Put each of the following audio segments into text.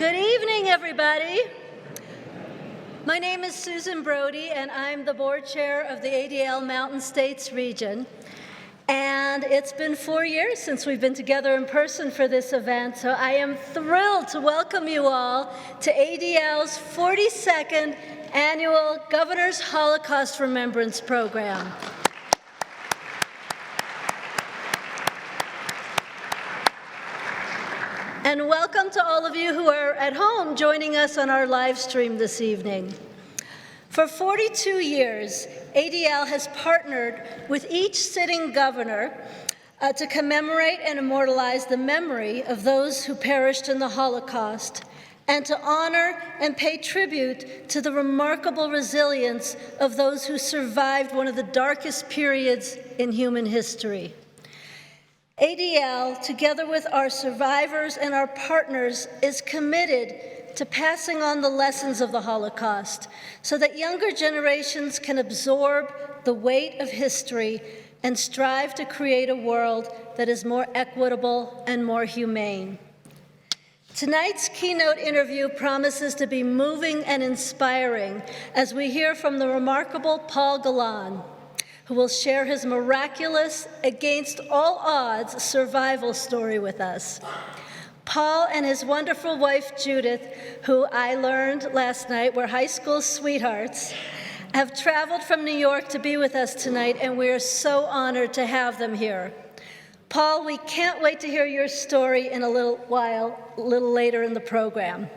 Good evening, everybody. My name is Susan Brody, and I'm the board chair of the ADL Mountain States region. And it's been 4 years since we've been together in person for this event, so I am thrilled to welcome you all to ADL's 42nd annual Governor's Holocaust Remembrance program. And welcome to all of you who are at home joining us on our live stream this evening. For 42 years, ADL has partnered with each sitting governor to commemorate and immortalize the memory of those who perished in the Holocaust and to honor and pay tribute to the remarkable resilience of those who survived one of the darkest periods in human history. ADL, together with our survivors and our partners, is committed to passing on the lessons of the Holocaust so that younger generations can absorb the weight of history and strive to create a world that is more equitable and more humane. Tonight's keynote interview promises to be moving and inspiring as we hear from the remarkable Paul Galan, who will share his miraculous, against all odds, survival story with us. Paul and his wonderful wife, Judith, who I learned last night were high school sweethearts, have traveled from New York to be with us tonight, and we are so honored to have them here. Paul, we can't wait to hear your story in a little later in the program.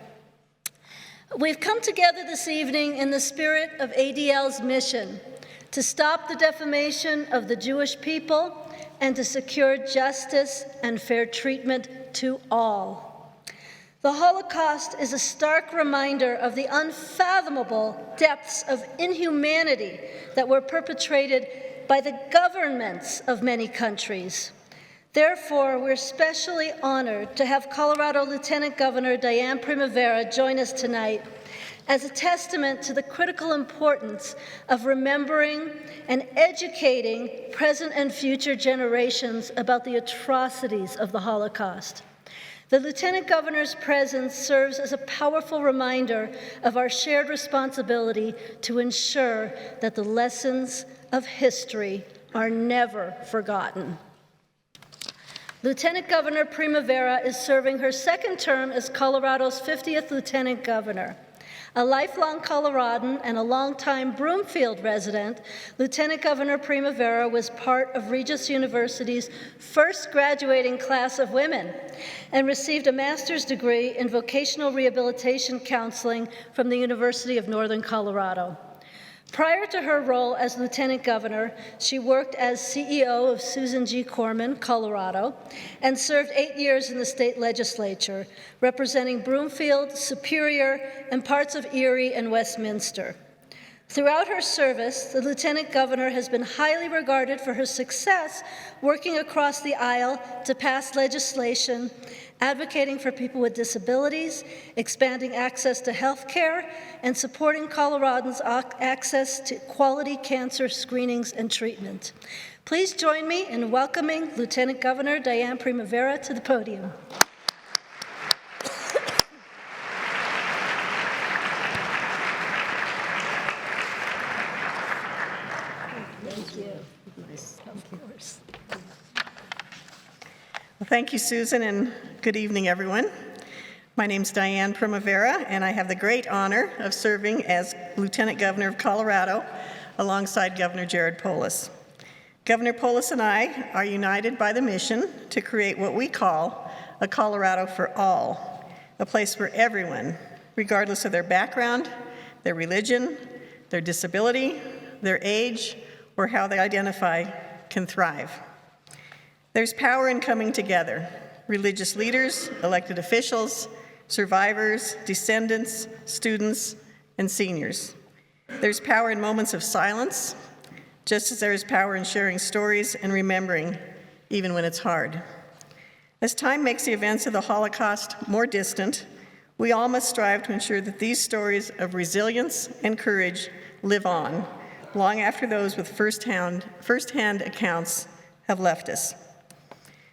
We've come together this evening in the spirit of ADL's mission to stop the defamation of the Jewish people and to secure justice and fair treatment to all. The Holocaust is a stark reminder of the unfathomable depths of inhumanity that were perpetrated by the governments of many countries. Therefore, we're especially honored to have Colorado Lieutenant Governor Diane Primavera join us tonight as a testament to the critical importance of remembering and educating present and future generations about the atrocities of the Holocaust. The Lieutenant Governor's presence serves as a powerful reminder of our shared responsibility to ensure that the lessons of history are never forgotten. Lieutenant Governor Primavera is serving her second term as Colorado's 50th Lieutenant Governor. A lifelong Coloradan and a longtime Broomfield resident, Lieutenant Governor Primavera was part of Regis University's first graduating class of women and received a master's degree in vocational rehabilitation counseling from the University of Northern Colorado. Prior to her role as Lieutenant Governor, she worked as CEO of Susan G. Komen, Colorado, and served 8 years in the state legislature, representing Broomfield, Superior, and parts of Erie and Westminster. Throughout her service, the Lieutenant Governor has been highly regarded for her success working across the aisle to pass legislation advocating for people with disabilities, expanding access to health care, and supporting Coloradans' access to quality cancer screenings and treatment. Please join me in welcoming Lieutenant Governor Diane Primavera to the podium. Thank you. Nice. Of course. Well, thank you, Susan, and good evening, everyone. My name's Diane Primavera, and I have the great honor of serving as Lieutenant Governor of Colorado alongside Governor Jared Polis. Governor Polis and I are united by the mission to create what we call a Colorado for all, a place where everyone, regardless of their background, their religion, their disability, their age, or how they identify, can thrive. There's power in coming together. Religious leaders, elected officials, survivors, descendants, students, and seniors. There's power in moments of silence, just as there is power in sharing stories and remembering, even when it's hard. As time makes the events of the Holocaust more distant, we all must strive to ensure that these stories of resilience and courage live on, long after those with first-hand accounts have left us.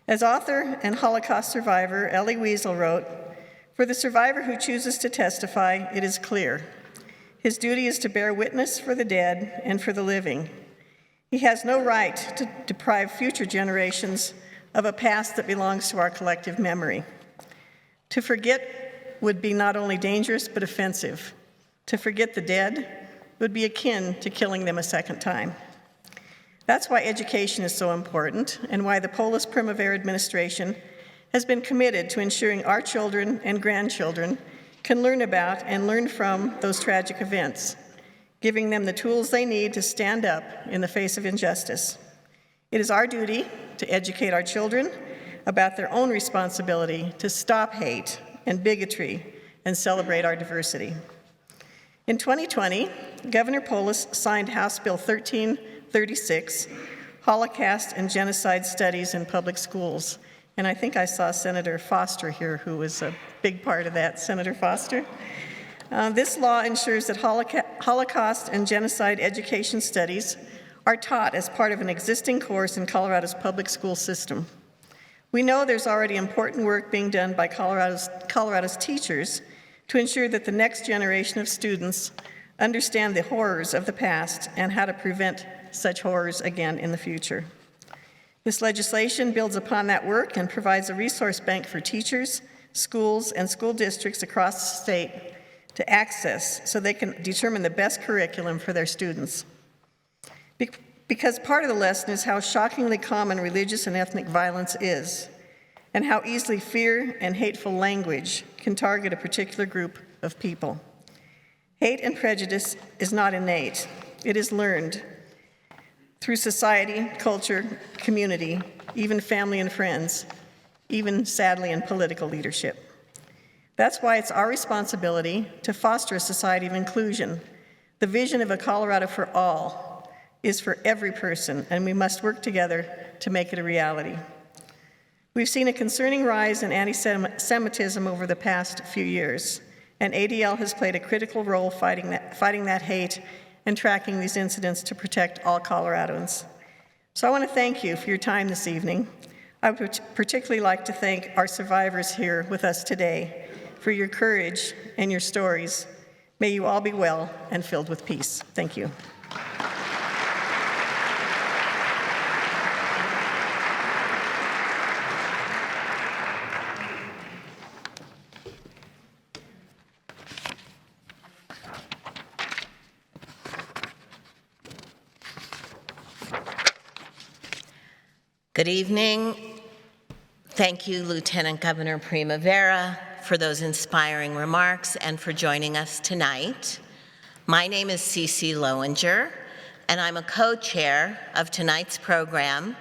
As author and Holocaust survivor Elie Wiesel wrote, For the survivor who chooses to testify, it is clear. His duty is to bear witness for the dead and for the living. He has no right to deprive future generations of a past that belongs to our collective memory. To forget would be not only dangerous but offensive. To forget the dead would be akin to killing them a second time. That's why education is so important and why the Polis Primavera administration has been committed to ensuring our children and grandchildren can learn about and learn from those tragic events, giving them the tools they need to stand up in the face of injustice. It is our duty to educate our children about their own responsibility to stop hate and bigotry and celebrate our diversity. In 2020, Governor Polis signed House Bill 1336, Holocaust and Genocide Studies in Public Schools. And I think I saw Senator Foster here, who was a big part of that, Senator Foster. This law ensures that Holocaust and genocide education studies are taught as part of an existing course in Colorado's public school system. We know there's already important work being done by Colorado's teachers to ensure that the next generation of students understand the horrors of the past and how to prevent such horrors again in the future. This legislation builds upon that work and provides a resource bank for teachers, schools, and school districts across the state to access so they can determine the best curriculum for their students. Because part of the lesson is how shockingly common religious and ethnic violence is, and how easily fear and hateful language can target a particular group of people. Hate and prejudice is not innate, it is learned through society, culture, community, even family and friends, even sadly in political leadership. That's why it's our responsibility to foster a society of inclusion. The vision of a Colorado for all is for every person, and we must work together to make it a reality. We've seen a concerning rise in anti-Semitism over the past few years, and ADL has played a critical role fighting that hate and tracking these incidents to protect all Coloradans. So I want to thank you for your time this evening. I would particularly like to thank our survivors here with us today for your courage and your stories. May you all be well and filled with peace. Thank you. Good evening. Thank you, Lieutenant Governor Primavera, for those inspiring remarks and for joining us tonight. My name is Cece Lowinger, and I'm a co-chair of tonight's program,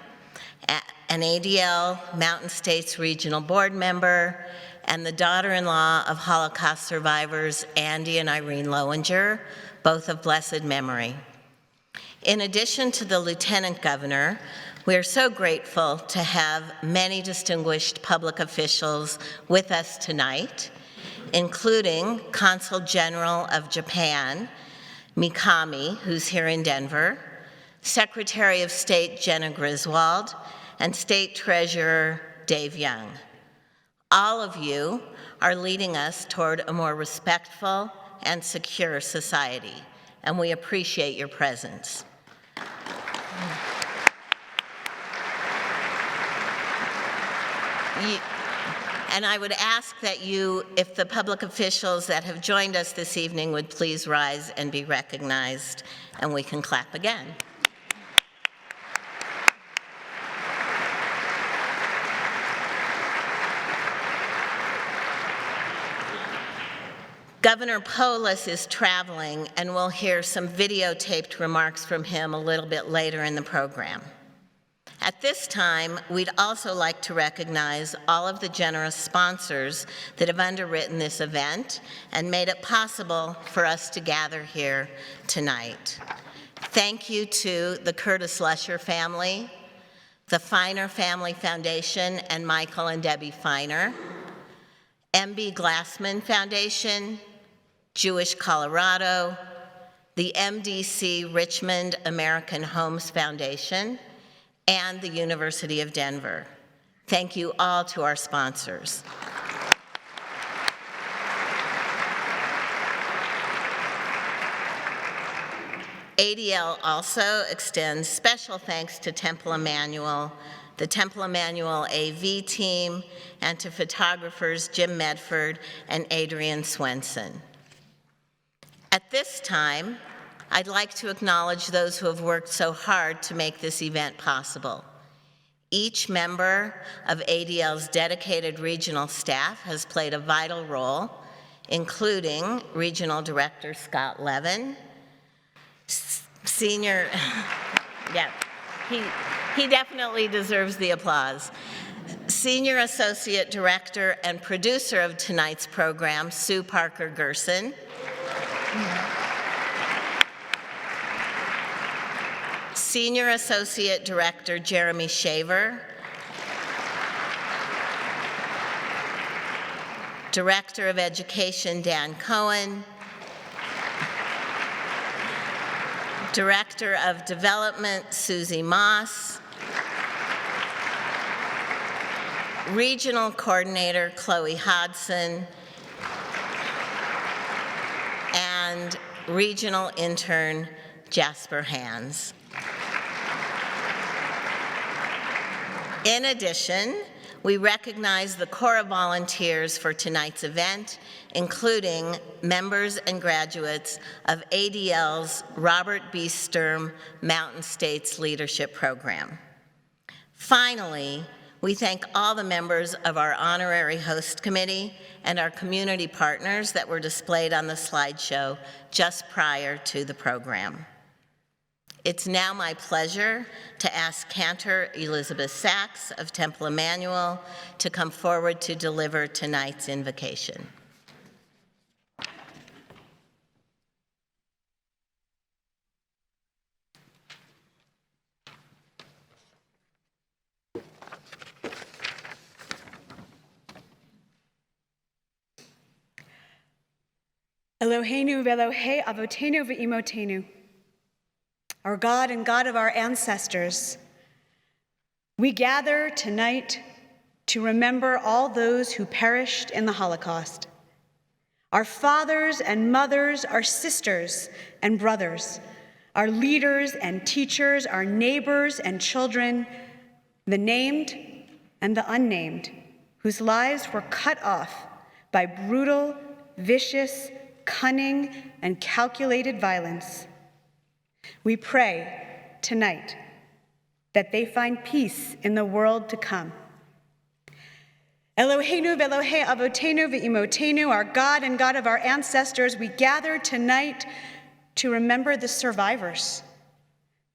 an ADL Mountain States Regional Board member, and the daughter-in-law of Holocaust survivors Andy and Irene Lowinger, both of blessed memory. In addition to the Lieutenant Governor, we are so grateful to have many distinguished public officials with us tonight, including Consul General of Japan, Mikami, who's here in Denver, Secretary of State Jenna Griswold, and State Treasurer Dave Young. All of you are leading us toward a more respectful and secure society, and we appreciate your presence. And I would ask that you, if the public officials that have joined us this evening would please rise and be recognized, and we can clap again. Governor Polis is traveling, and we'll hear some videotaped remarks from him a little bit later in the program. At this time, we'd also like to recognize all of the generous sponsors that have underwritten this event and made it possible for us to gather here tonight. Thank you to the Curtis Lesher family, the Feiner Family Foundation and Michael and Debbie Feiner, MB Glassman Foundation, Jewish Colorado, the MDC Richmond American Homes Foundation, and the University of Denver. Thank you all to our sponsors. ADL also extends special thanks to Temple Emanuel, the Temple Emanuel AV team, and to photographers Jim Medford and Adrian Swenson. At this time, I'd like to acknowledge those who have worked so hard to make this event possible. Each member of ADL's dedicated regional staff has played a vital role, including Regional Director Scott Levin, Senior, yeah, he definitely deserves the applause. Senior Associate Director and producer of tonight's program, Sue Parker Gerson. Senior Associate Director Jeremy Shaver, Director of Education Dan Cohen, Director of Development Susie Moss, Regional Coordinator Chloe Hodson, and Regional Intern Jasper Hands. In addition, we recognize the Cora volunteers for tonight's event, including members and graduates of ADL's Robert B. Sturm Mountain States Leadership Program. Finally, we thank all the members of our honorary host committee and our community partners that were displayed on the slideshow just prior to the program. It's now my pleasure to ask Cantor Elizabeth Sachs of Temple Emanuel to come forward to deliver tonight's invocation. Eloheinu ve'Elohe avotenu ve'imotenu. Our God and God of our ancestors, we gather tonight to remember all those who perished in the Holocaust. Our fathers and mothers, our sisters and brothers, our leaders and teachers, our neighbors and children, the named and the unnamed, whose lives were cut off by brutal, vicious, cunning, and calculated violence. We pray tonight that they find peace in the world to come. Eloheinu ve'Elohe avotenu ve'imotenu, our God and God of our ancestors, we gather tonight to remember the survivors,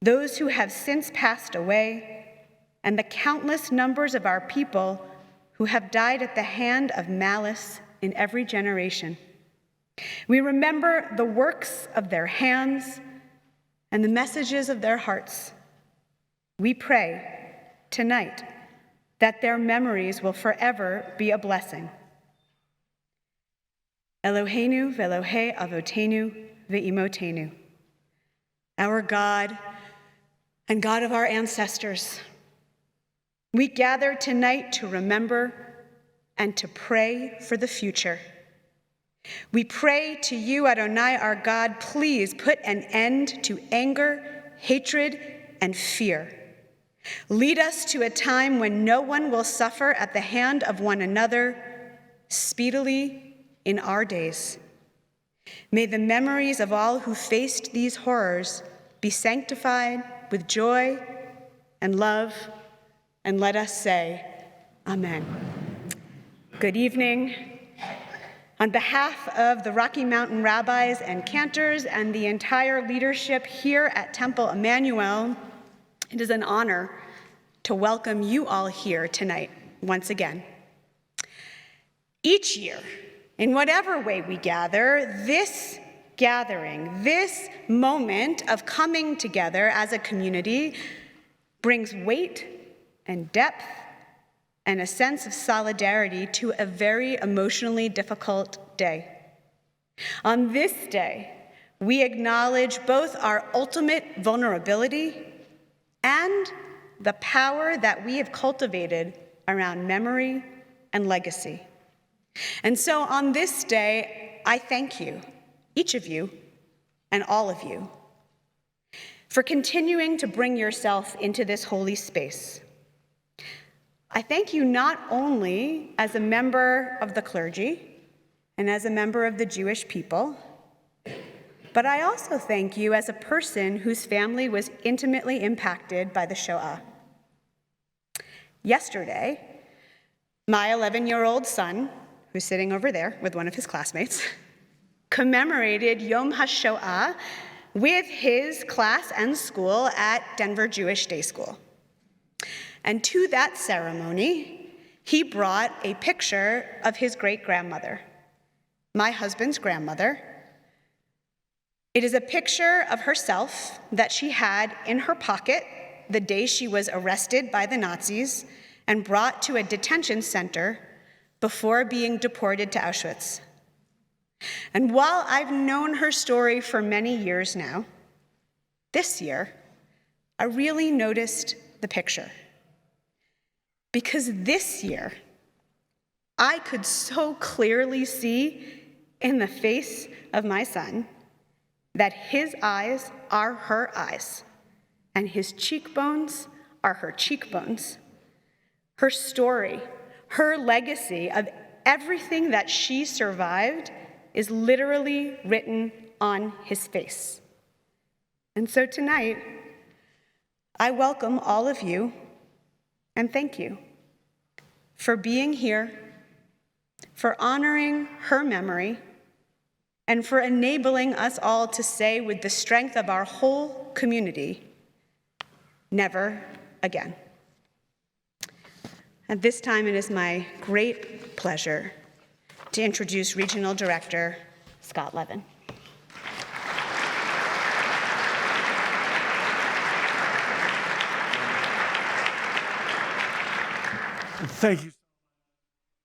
those who have since passed away, and the countless numbers of our people who have died at the hand of malice in every generation. We remember the works of their hands and the messages of their hearts. We pray tonight that their memories will forever be a blessing. Eloheinu ve'Elohe avotenu ve'imotenu. Our God and God of our ancestors, we gather tonight to remember and to pray for the future. We pray to you, Adonai, our God, please put an end to anger, hatred, and fear. Lead us to a time when no one will suffer at the hand of one another speedily in our days. May the memories of all who faced these horrors be sanctified with joy and love, and let us say, Amen. Good evening. On behalf of the Rocky Mountain rabbis and cantors and the entire leadership here at Temple Emanuel, it is an honor to welcome you all here tonight once again. Each year, in whatever way we gather, this gathering, this moment of coming together as a community brings weight and depth and a sense of solidarity to a very emotionally difficult day. On this day, we acknowledge both our ultimate vulnerability and the power that we have cultivated around memory and legacy. And so on this day, I thank you, each of you, and all of you, for continuing to bring yourself into this holy space. I thank you not only as a member of the clergy and as a member of the Jewish people, but I also thank you as a person whose family was intimately impacted by the Shoah. Yesterday, my 11-year-old son, who's sitting over there with one of his classmates, commemorated Yom HaShoah with his class and school at Denver Jewish Day School. And to that ceremony, he brought a picture of his great-grandmother, my husband's grandmother. It is a picture of herself that she had in her pocket the day she was arrested by the Nazis and brought to a detention center before being deported to Auschwitz. And while I've known her story for many years now, this year, I really noticed the picture. Because this year, I could so clearly see in the face of my son that his eyes are her eyes, and his cheekbones are her cheekbones. Her story, her legacy of everything that she survived is literally written on his face. And so tonight, I welcome all of you and thank you for being here, for honoring her memory, and for enabling us all to say with the strength of our whole community, never again. At this time, it is my great pleasure to introduce Regional Director Scott Levin. Thank you,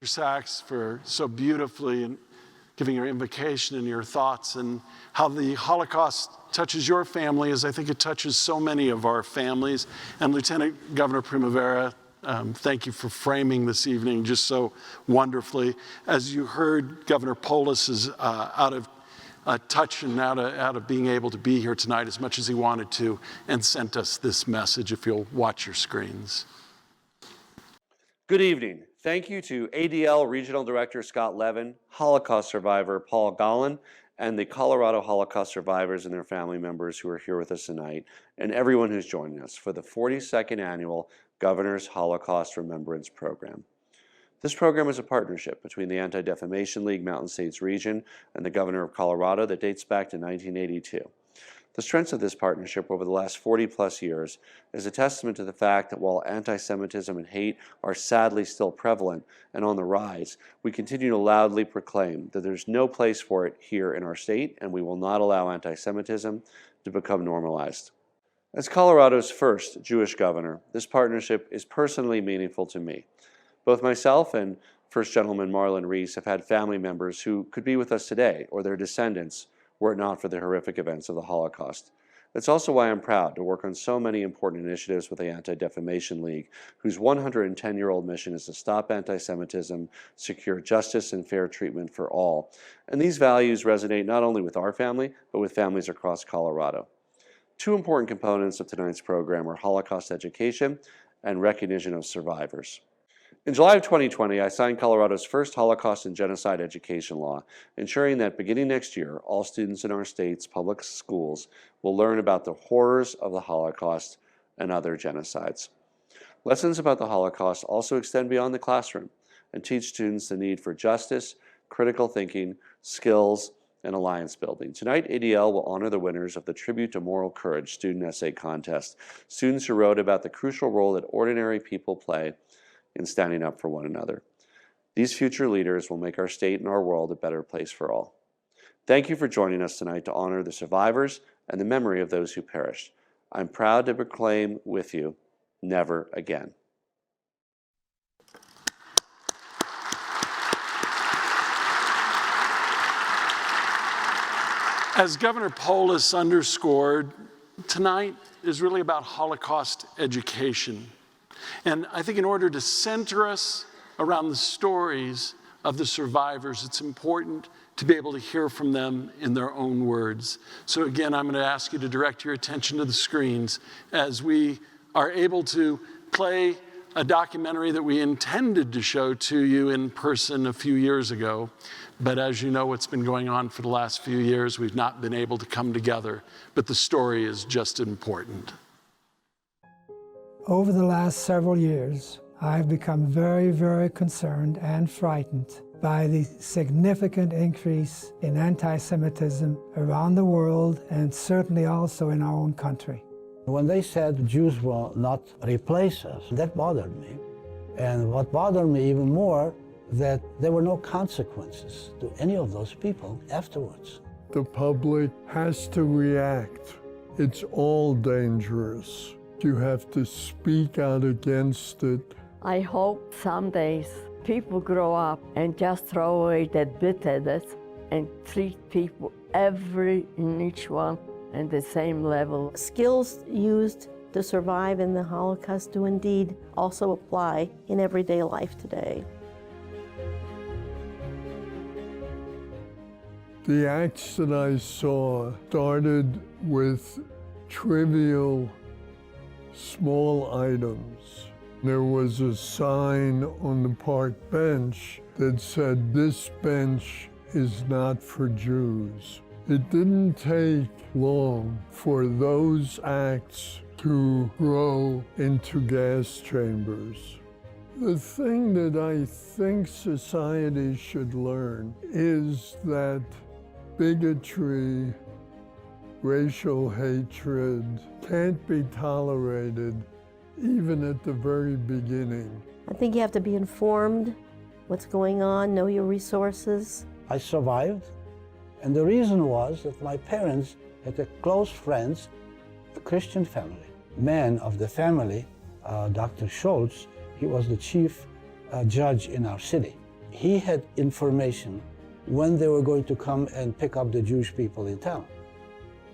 Mr. Sachs, for so beautifully and giving your invocation and your thoughts, and how the Holocaust touches your family, as I think it touches so many of our families. And Lieutenant Governor Primavera, thank you for framing this evening just so wonderfully. As you heard, Governor Polis is out of touch and out of being able to be here tonight as much as he wanted to, and sent us this message, if you'll watch your screens. Good evening. Thank you to ADL Regional Director Scott Levin, Holocaust survivor Paul Gollin, and the Colorado Holocaust survivors and their family members who are here with us tonight, and everyone who's joining us for the 42nd Annual Governor's Holocaust Remembrance Program. This program is a partnership between the Anti-Defamation League Mountain States Region and the Governor of Colorado that dates back to 1982. The strength of this partnership over the last 40-plus years is a testament to the fact that while anti-Semitism and hate are sadly still prevalent and on the rise, we continue to loudly proclaim that there's no place for it here in our state, and we will not allow anti-Semitism to become normalized. As Colorado's first Jewish governor, this partnership is personally meaningful to me. Both myself and First Gentleman Marlon Reese have had family members who could be with us today, or their descendants, were it not for the horrific events of the Holocaust. That's also why I'm proud to work on so many important initiatives with the Anti-Defamation League, whose 110-year-old mission is to stop anti-Semitism, secure justice and fair treatment for all. And these values resonate not only with our family, but with families across Colorado. Two important components of tonight's program are Holocaust education and recognition of survivors. In July of 2020, I signed Colorado's first Holocaust and Genocide education law, ensuring that beginning next year, all students in our state's public schools will learn about the horrors of the Holocaust and other genocides. Lessons about the Holocaust also extend beyond the classroom and teach students the need for justice, critical thinking, skills, and alliance building. Tonight, ADL will honor the winners of the Tribute to Moral Courage student essay contest, students who wrote about the crucial role that ordinary people play in standing up for one another. These future leaders will make our state and our world a better place for all. Thank you for joining us tonight to honor the survivors and the memory of those who perished. I'm proud to proclaim with you, never again. As Governor Polis underscored, tonight is really about Holocaust education. And I think in order to center us around the stories of the survivors, it's important to be able to hear from them in their own words. So again, I'm going to ask you to direct your attention to the screens as we are able to play a documentary that we intended to show to you in person a few years ago. But as you know, what's been going on for the last few years, we've not been able to come together. But the story is just important. Over the last several years, I've become very, very concerned and frightened by the significant increase in anti-Semitism around the world and certainly also in our own country. When they said Jews will not replace us, that bothered me. And what bothered me even more, that there were no consequences to any of those people afterwards. The public has to react. It's all dangerous. You have to speak out against it. I hope some days people grow up and just throw away that bitterness and treat people, in each one, at the same level. Skills used to survive in the Holocaust do indeed also apply in everyday life today. The acts that I saw started with trivial, small items. There was a sign on the park bench that said, "This bench is not for Jews." It didn't take long for those acts to grow into gas chambers. The thing that I think society should learn is that bigotry, racial hatred can't be tolerated even at the very beginning. I think you have to be informed what's going on, know your resources. I survived, and the reason was that my parents had a close friends, a Christian family. Man of the family, Dr. Schultz, he was the chief judge in our city. He had information when they were going to come and pick up the Jewish people in town.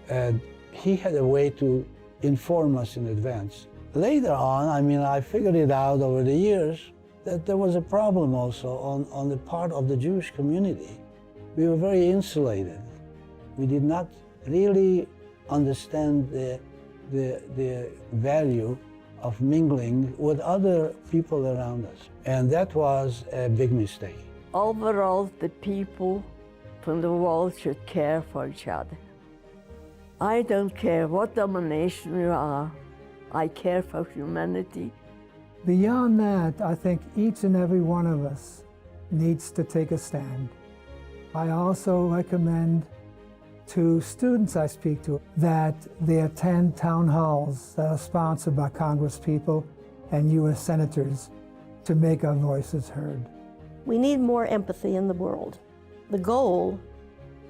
And he had a way to inform us in advance. Later on, I figured it out over the years that there was a problem also on the part of the Jewish community. We were very insulated. We did not really understand the value of mingling with other people around us. And that was a big mistake. Overall, the people from the world should care for each other. I don't care what denomination you are. I care for humanity. Beyond that, I think each and every one of us needs to take a stand. I also recommend to students I speak to that they attend town halls that are sponsored by Congresspeople and U.S. senators to make our voices heard. We need more empathy in the world. The goal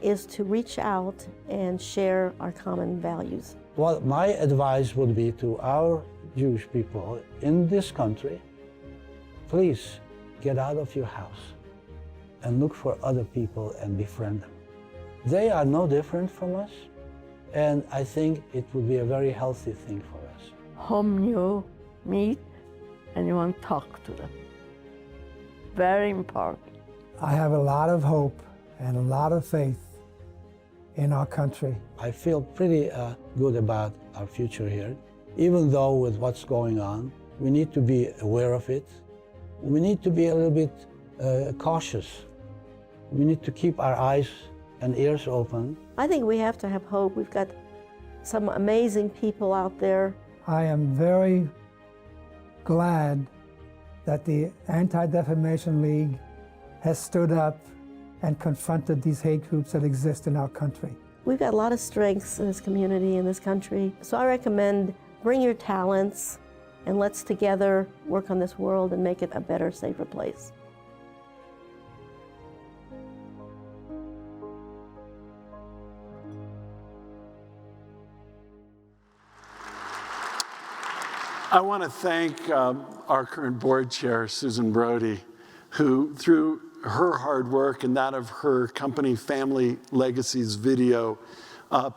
is to reach out and share our common values. Well, my advice would be to our Jewish people in this country, please get out of your house and look for other people and befriend them. They are no different from us, and I think it would be a very healthy thing for us. Whom you meet and you want to talk to them. Very important. I have a lot of hope and a lot of faith in our country. I feel pretty good about our future here. Even though with what's going on, we need to be aware of it. We need to be a little bit cautious. We need to keep our eyes and ears open. I think we have to have hope. We've got some amazing people out there. I am very glad that the Anti-Defamation League has stood up and confronted these hate groups that exist in our country. We've got a lot of strengths in this community, in this country. So I recommend bring your talents and let's together work on this world and make it a better, safer place. I want to thank our current board chair, Susan Brody, who through her hard work and that of her company Family Legacies video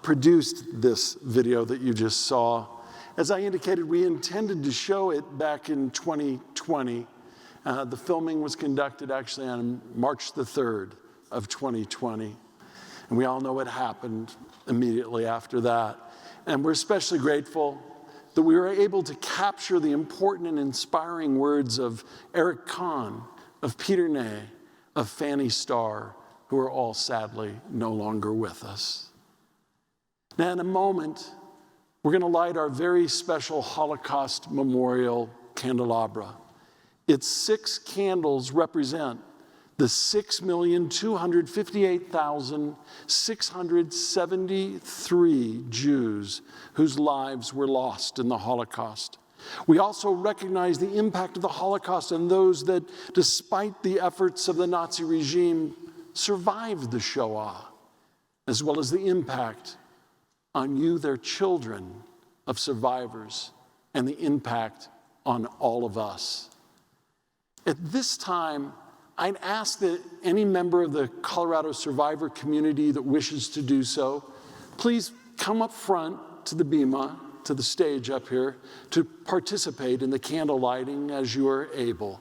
produced this video that you just saw. As I indicated, we intended to show it back in 2020. The filming was conducted actually on March the 3rd of 2020. And we all know what happened immediately after that. And we're especially grateful that we were able to capture the important and inspiring words of Eric Kahn, of Peter Ney, of Fanny Starr, who are all sadly no longer with us. Now, in a moment, we're going to light our very special Holocaust Memorial candelabra. Its 6 candles represent the 6,258,673 Jews whose lives were lost in the Holocaust. We also recognize the impact of the Holocaust on those that, despite the efforts of the Nazi regime, survived the Shoah, as well as the impact on you, their children, of survivors, and the impact on all of us. At this time, I'd ask that any member of the Colorado survivor community that wishes to do so, please come up front to the bema, to the stage up here, to participate in the candle lighting as you are able.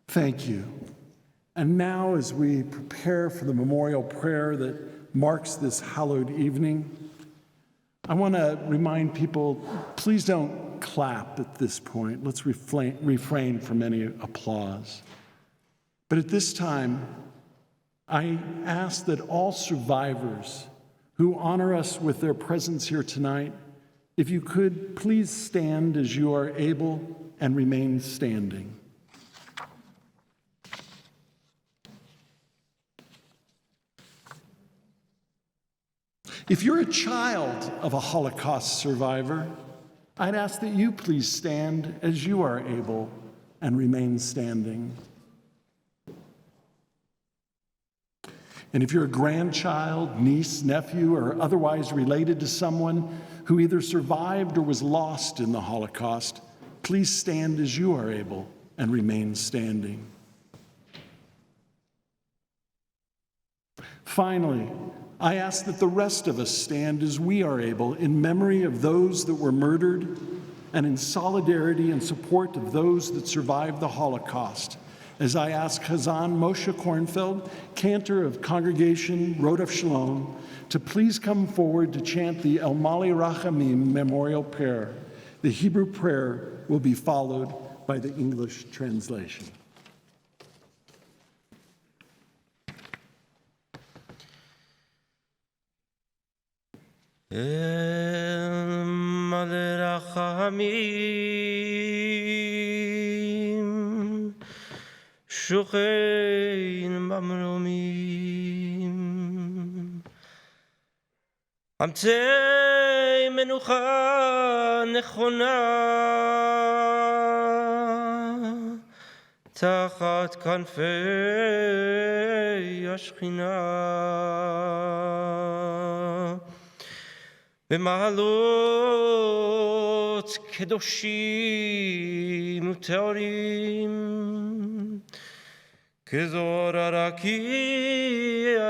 Thank you. And now, as we prepare for the memorial prayer that marks this hallowed evening, I want to remind people, please don't clap at this point. Let's refrain from any applause. But at this time, I ask that all survivors who honor us with their presence here tonight, if you could please stand as you are able and remain standing. If you're a child of a Holocaust survivor, I'd ask that you please stand as you are able and remain standing. And if you're a grandchild, niece, nephew, or otherwise related to someone who either survived or was lost in the Holocaust, please stand as you are able and remain standing. Finally, I ask that the rest of us stand as we are able in memory of those that were murdered and in solidarity and support of those that survived the Holocaust. As I ask Chazan Moshe Kornfeld, cantor of Congregation Rodef Shalom, to please come forward to chant the El Mali Rachamim memorial prayer. The Hebrew prayer will be followed by the English translation. El Mali רחמים שוכן במרומים אמצעי מנוחה נכונה תחת כנפי השכינה במעלות קדושים וטהורים כזוהר הרקיע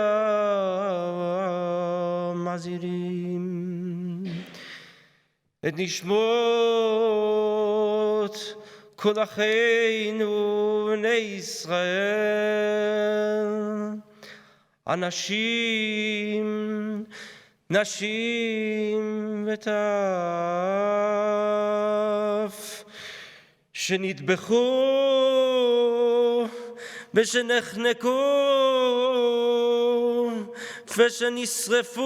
מזהירים את נשמות כל אחינו בני ישראל אנשים נשים וטף שנטבחו ושנחנקו ושנשרפו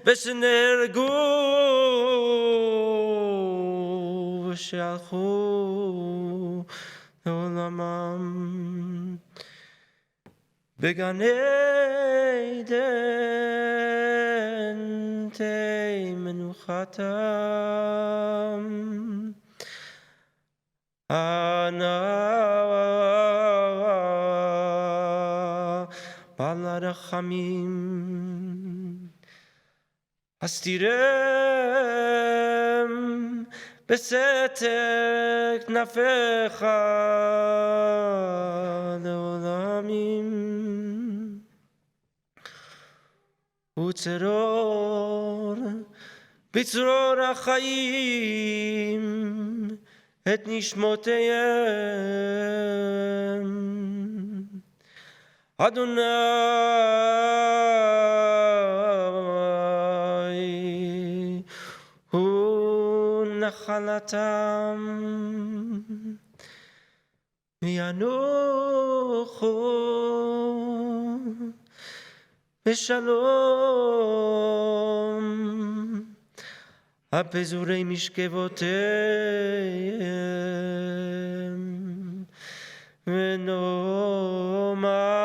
ושנהרגו ושהלכו לעולמם בגן עדן תהי מנוחתם בעל הרחמים הסתירם בסתר כנפיך לעולמים וצרור בצרור החיים את נשמותיהם אדוני הוא נחלתם וינוחו בשלום הפזורי משכבותיהם ונאמר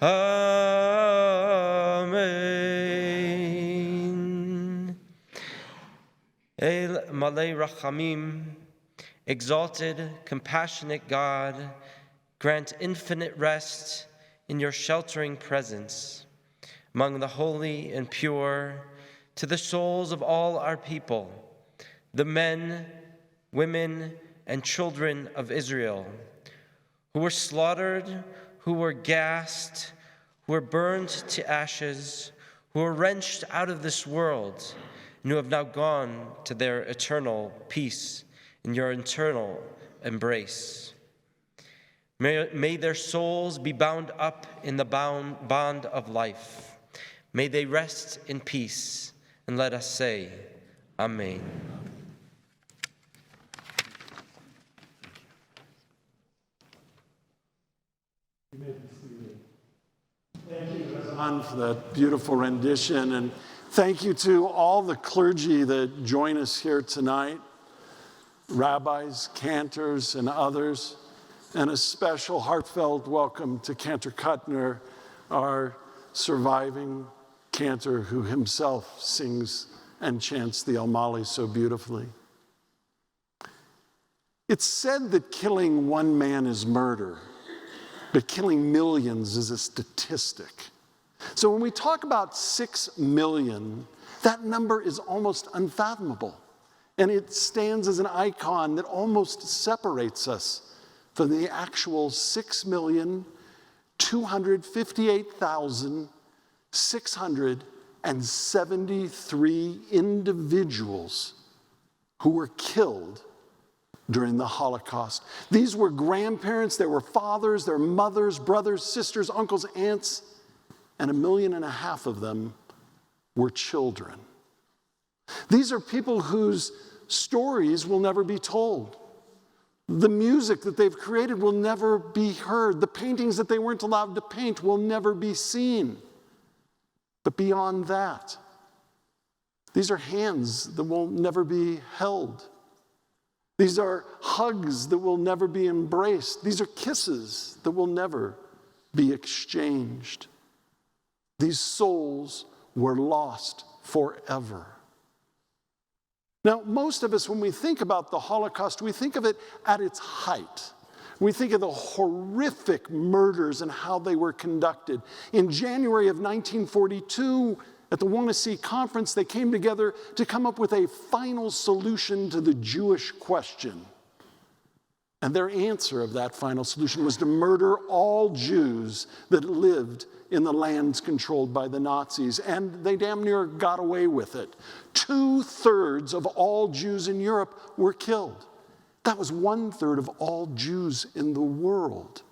amen. El Malay Rachamim, exalted, compassionate God, grant infinite rest in your sheltering presence among the holy and pure to the souls of all our people, the men, women, and children of Israel, who were slaughtered, who were gassed, who were burned to ashes, who were wrenched out of this world, and who have now gone to their eternal peace in your eternal embrace. May their souls be bound up in the bond of life. May they rest in peace, and let us say, Amen. You may be seated. Thank you, Razan, for that beautiful rendition, and thank you to all the clergy that join us here tonight, rabbis, cantors, and others, and a special heartfelt welcome to Cantor Kuttner, our surviving cantor who himself sings and chants the El Mali so beautifully. It's said that killing one man is murder, but killing millions is a statistic. So when we talk about 6 million, that number is almost unfathomable. And it stands as an icon that almost separates us from the actual 6,258,673 individuals who were killed during the Holocaust. These were grandparents, they were fathers, their mothers, brothers, sisters, uncles, aunts, and 1.5 million of them were children. These are people whose stories will never be told. The music that they've created will never be heard. The paintings that they weren't allowed to paint will never be seen. But beyond that, these are hands that will never be held. These are hugs that will never be embraced. These are kisses that will never be exchanged. These souls were lost forever. Now, most of us, when we think about the Holocaust, we think of it at its height. We think of the horrific murders and how they were conducted. In January of 1942, at the Wannsee Conference, they came together to come up with a final solution to the Jewish question. And their answer of that final solution was to murder all Jews that lived in the lands controlled by the Nazis. And they damn near got away with it. 2/3 of all Jews in Europe were killed. That was 1/3 of all Jews in the world.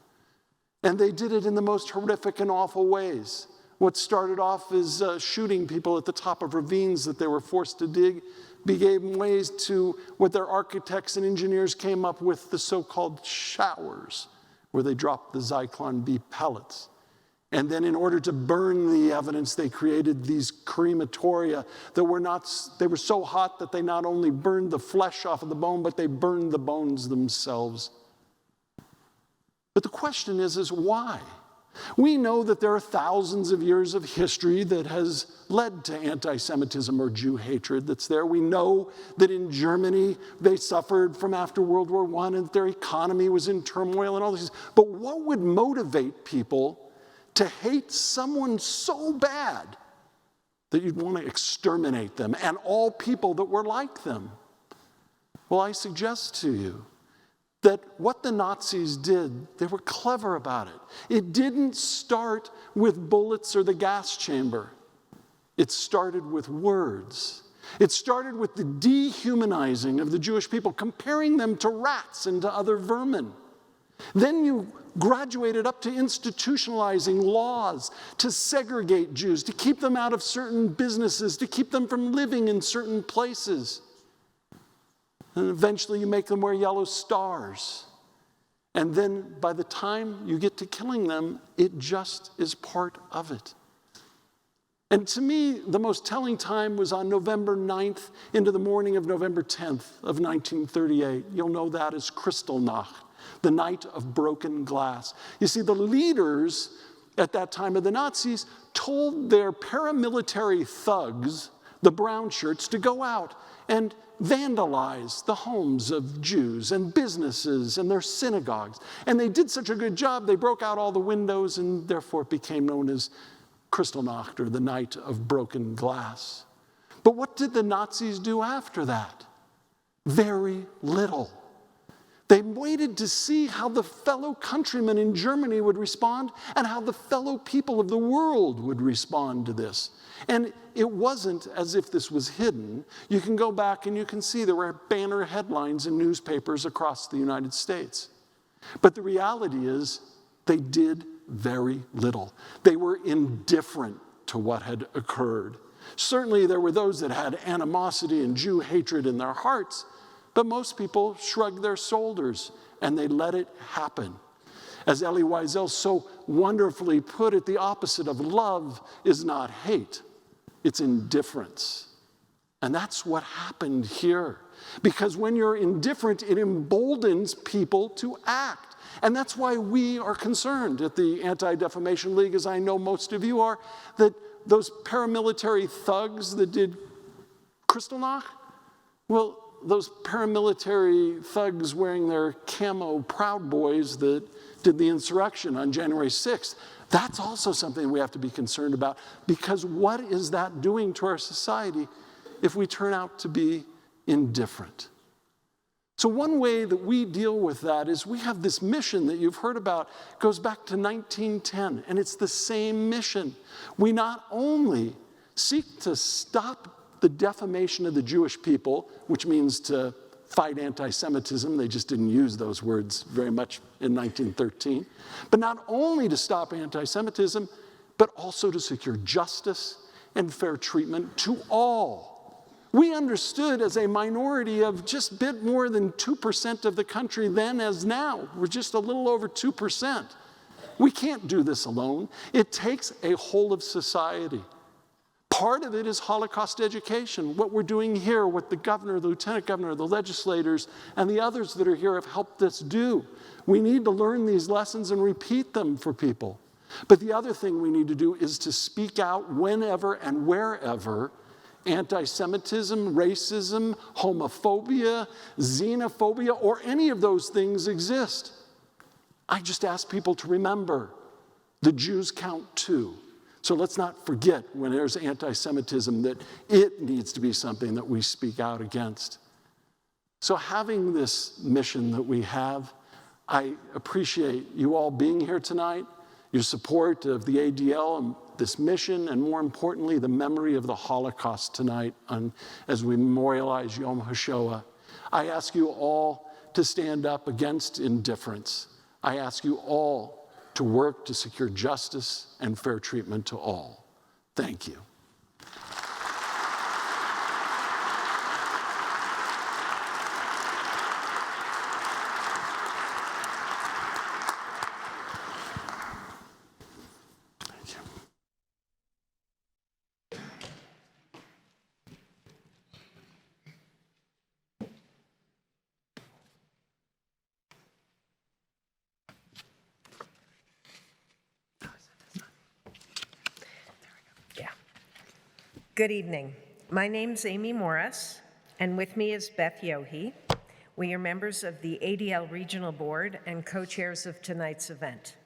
And they did it in the most horrific and awful ways. What started off as shooting people at the top of ravines that they were forced to dig became ways to what their architects and engineers came up with, the so-called showers, where they dropped the Zyklon B pellets. And then in order to burn the evidence, they created these crematoria that they were so hot that they not only burned the flesh off of the bone, but they burned the bones themselves. But the question is why? We know that there are thousands of years of history that has led to anti-Semitism or Jew hatred that's there. We know that in Germany they suffered from after World War I and their economy was in turmoil and all these things. But what would motivate people to hate someone so bad that you'd want to exterminate them and all people that were like them? Well, I suggest to you that what the Nazis did, they were clever about it. It didn't start with bullets or the gas chamber. It started with words. It started with the dehumanizing of the Jewish people, comparing them to rats and to other vermin. Then you graduated up to institutionalizing laws to segregate Jews, to keep them out of certain businesses, to keep them from living in certain places. And eventually you make them wear yellow stars. And then by the time you get to killing them, it just is part of it. And to me, the most telling time was on November 9th into the morning of November 10th of 1938. You'll know that as Kristallnacht, the night of broken glass. You see, the leaders at that time of the Nazis told their paramilitary thugs, the brown shirts, to go out and vandalize the homes of Jews and businesses and their synagogues. And they did such a good job, they broke out all the windows, and therefore it became known as Kristallnacht, or the night of broken glass. But what did the Nazis do after that? Very little. They waited to see how the fellow countrymen in Germany would respond and how the fellow people of the world would respond to this. And it wasn't as if this was hidden. You can go back and you can see there were banner headlines in newspapers across the United States. But the reality is they did very little. They were indifferent to what had occurred. Certainly there were those that had animosity and Jew hatred in their hearts, but most people shrugged their shoulders and they let it happen. As Elie Wiesel so wonderfully put it, the opposite of love is not hate, it's indifference. And that's what happened here. Because when you're indifferent, it emboldens people to act. And that's why we are concerned at the Anti-Defamation League, as I know most of you are, that those paramilitary thugs that did Kristallnacht, well, those paramilitary thugs wearing their camo Proud Boys that did the insurrection on January 6th, that's also something we have to be concerned about, because what is that doing to our society if we turn out to be indifferent? So one way that we deal with that is we have this mission that you've heard about, goes back to 1910, and it's the same mission. We not only seek to stop the defamation of the Jewish people, which means to fight anti-Semitism. They just didn't use those words very much in 1913. But not only to stop anti-Semitism, but also to secure justice and fair treatment to all. We understood as a minority of just a bit more than 2% of the country then as now. We're just a little over 2%. We can't do this alone. It takes a whole of society Part of it is Holocaust education. What we're doing here, what the governor, the lieutenant governor, the legislators, and the others that are here have helped us do. We need to learn these lessons and repeat them for people. But the other thing we need to do is to speak out whenever and wherever anti-Semitism, racism, homophobia, xenophobia, or any of those things exist. I just ask people to remember the Jews count too. So let's not forget when there's anti-Semitism that it needs to be something that we speak out against. So having this mission that we have, I appreciate you all being here tonight, your support of the ADL and this mission, and more importantly, the memory of the Holocaust tonight as we memorialize Yom HaShoah. I ask you all to stand up against indifference. I ask you all to work to secure justice and fair treatment to all. Thank you. Good evening. My name's Amy Morris, and with me is Beth Yohe. We are members of the ADL Regional Board and co-chairs of tonight's event.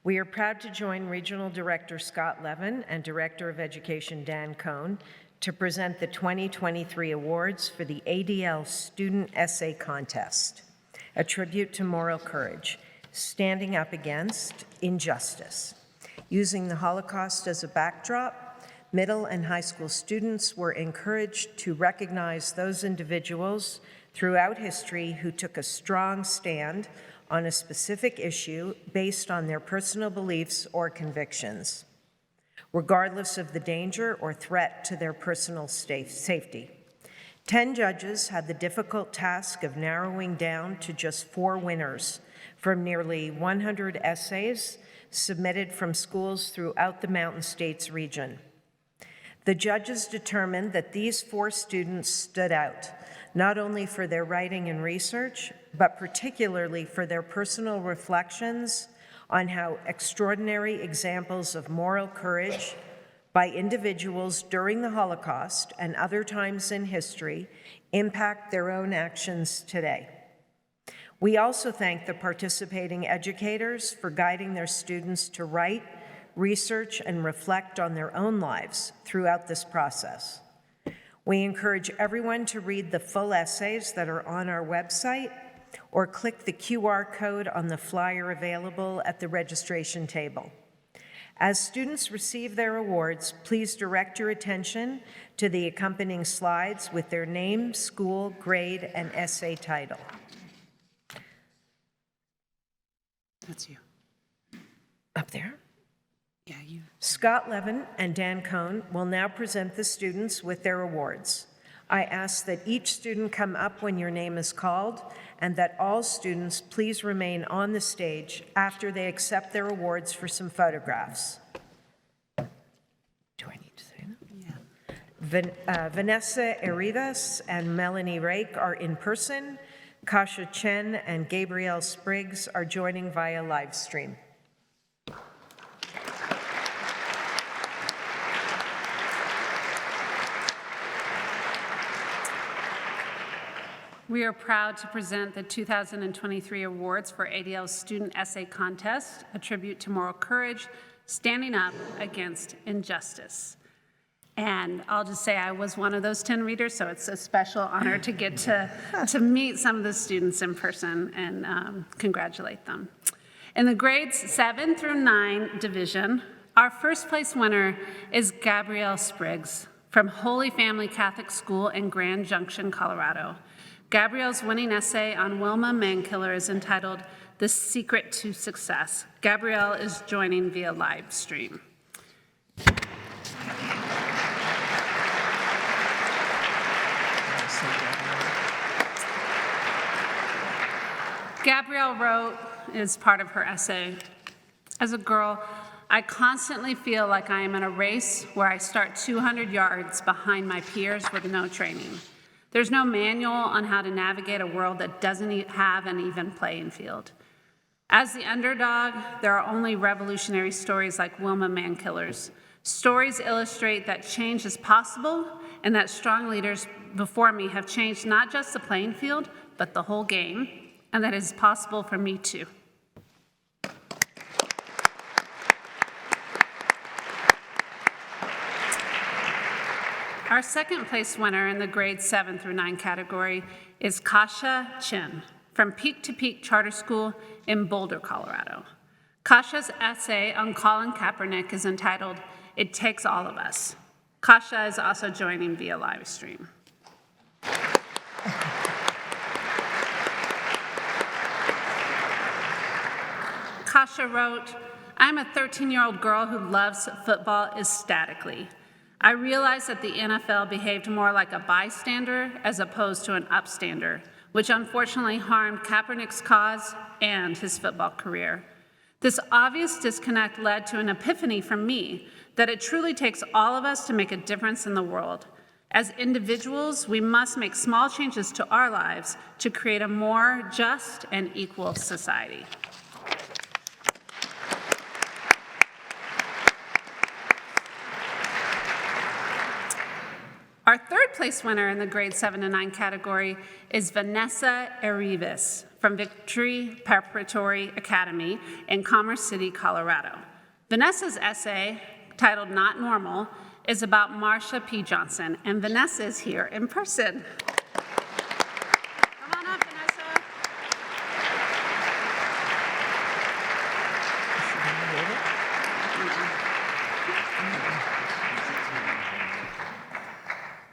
We are proud to join Regional Director Scott Levin and Director of Education Dan Cohn to present the 2023 awards for the ADL Student Essay Contest, a tribute to moral courage, standing up against injustice. Using the Holocaust as a backdrop, middle and high school students were encouraged to recognize those individuals throughout history who took a strong stand on a specific issue based on their personal beliefs or convictions, regardless of the danger or threat to their personal safety. 10 judges had the difficult task of narrowing down to just 4 winners from nearly 100 essays submitted from schools throughout the Mountain States region. The judges determined that these 4 students stood out, not only for their writing and research, but particularly for their personal reflections on how extraordinary examples of moral courage by individuals during the Holocaust and other times in history impact their own actions today. We also thank the participating educators for guiding their students to write, research, and reflect on their own lives throughout this process. We encourage everyone to read the full essays that are on our website or click the QR code on the flyer available at the registration table. As students receive their awards, please direct your attention to the accompanying slides with their name, school, grade, and essay title. That's you. Up there? Yeah, you. Scott Levin and Dan Cohn will now present the students with their awards. I ask that each student come up when your name is called and that all students please remain on the stage after they accept their awards for some photographs. Do I need to say that? Yeah. Vanessa Arribas and Melanie Rake are in person. Kasha Chen and Gabrielle Spriggs are joining via live stream. We are proud to present the 2023 awards for ADL's Student Essay Contest, a tribute to moral courage, standing up against injustice. And I'll just say I was one of those 10 readers, so it's a special honor to get to meet some of the students in person and congratulate them. In the grades 7 through 9 division, our first place winner is Gabrielle Spriggs from Holy Family Catholic School in Grand Junction, Colorado. Gabrielle's winning essay on Wilma Mankiller is entitled The Secret to Success. Gabrielle is joining via live stream. Gabrielle wrote, as part of her essay, as a girl, I constantly feel like I am in a race where I start 200 yards behind my peers with no training. There's no manual on how to navigate a world that doesn't have an even playing field. As the underdog, there are only revolutionary stories like Wilma Mankiller's. Stories illustrate that change is possible and that strong leaders before me have changed not just the playing field, but the whole game, and that it is possible for me too. Our second place winner in the grades 7 through 9 category is Kasha Chin from Peak to Peak Charter School in Boulder, Colorado. Kasha's essay on Colin Kaepernick is entitled, "It Takes All of Us." Kasha is also joining via live stream. Kasha wrote, "I'm a 13-year-old girl who loves football ecstatically. I realized that the NFL behaved more like a bystander as opposed to an upstander, which unfortunately harmed Kaepernick's cause and his football career. This obvious disconnect led to an epiphany from me that it truly takes all of us to make a difference in the world. As individuals, we must make small changes to our lives to create a more just and equal society." Our third place winner in the grade 7 to 9 category is Vanessa Arribas from Victory Preparatory Academy in Commerce City, Colorado. Vanessa's essay, titled "Not Normal," is about Marsha P. Johnson, and Vanessa is here in person. Come on up, Vanessa.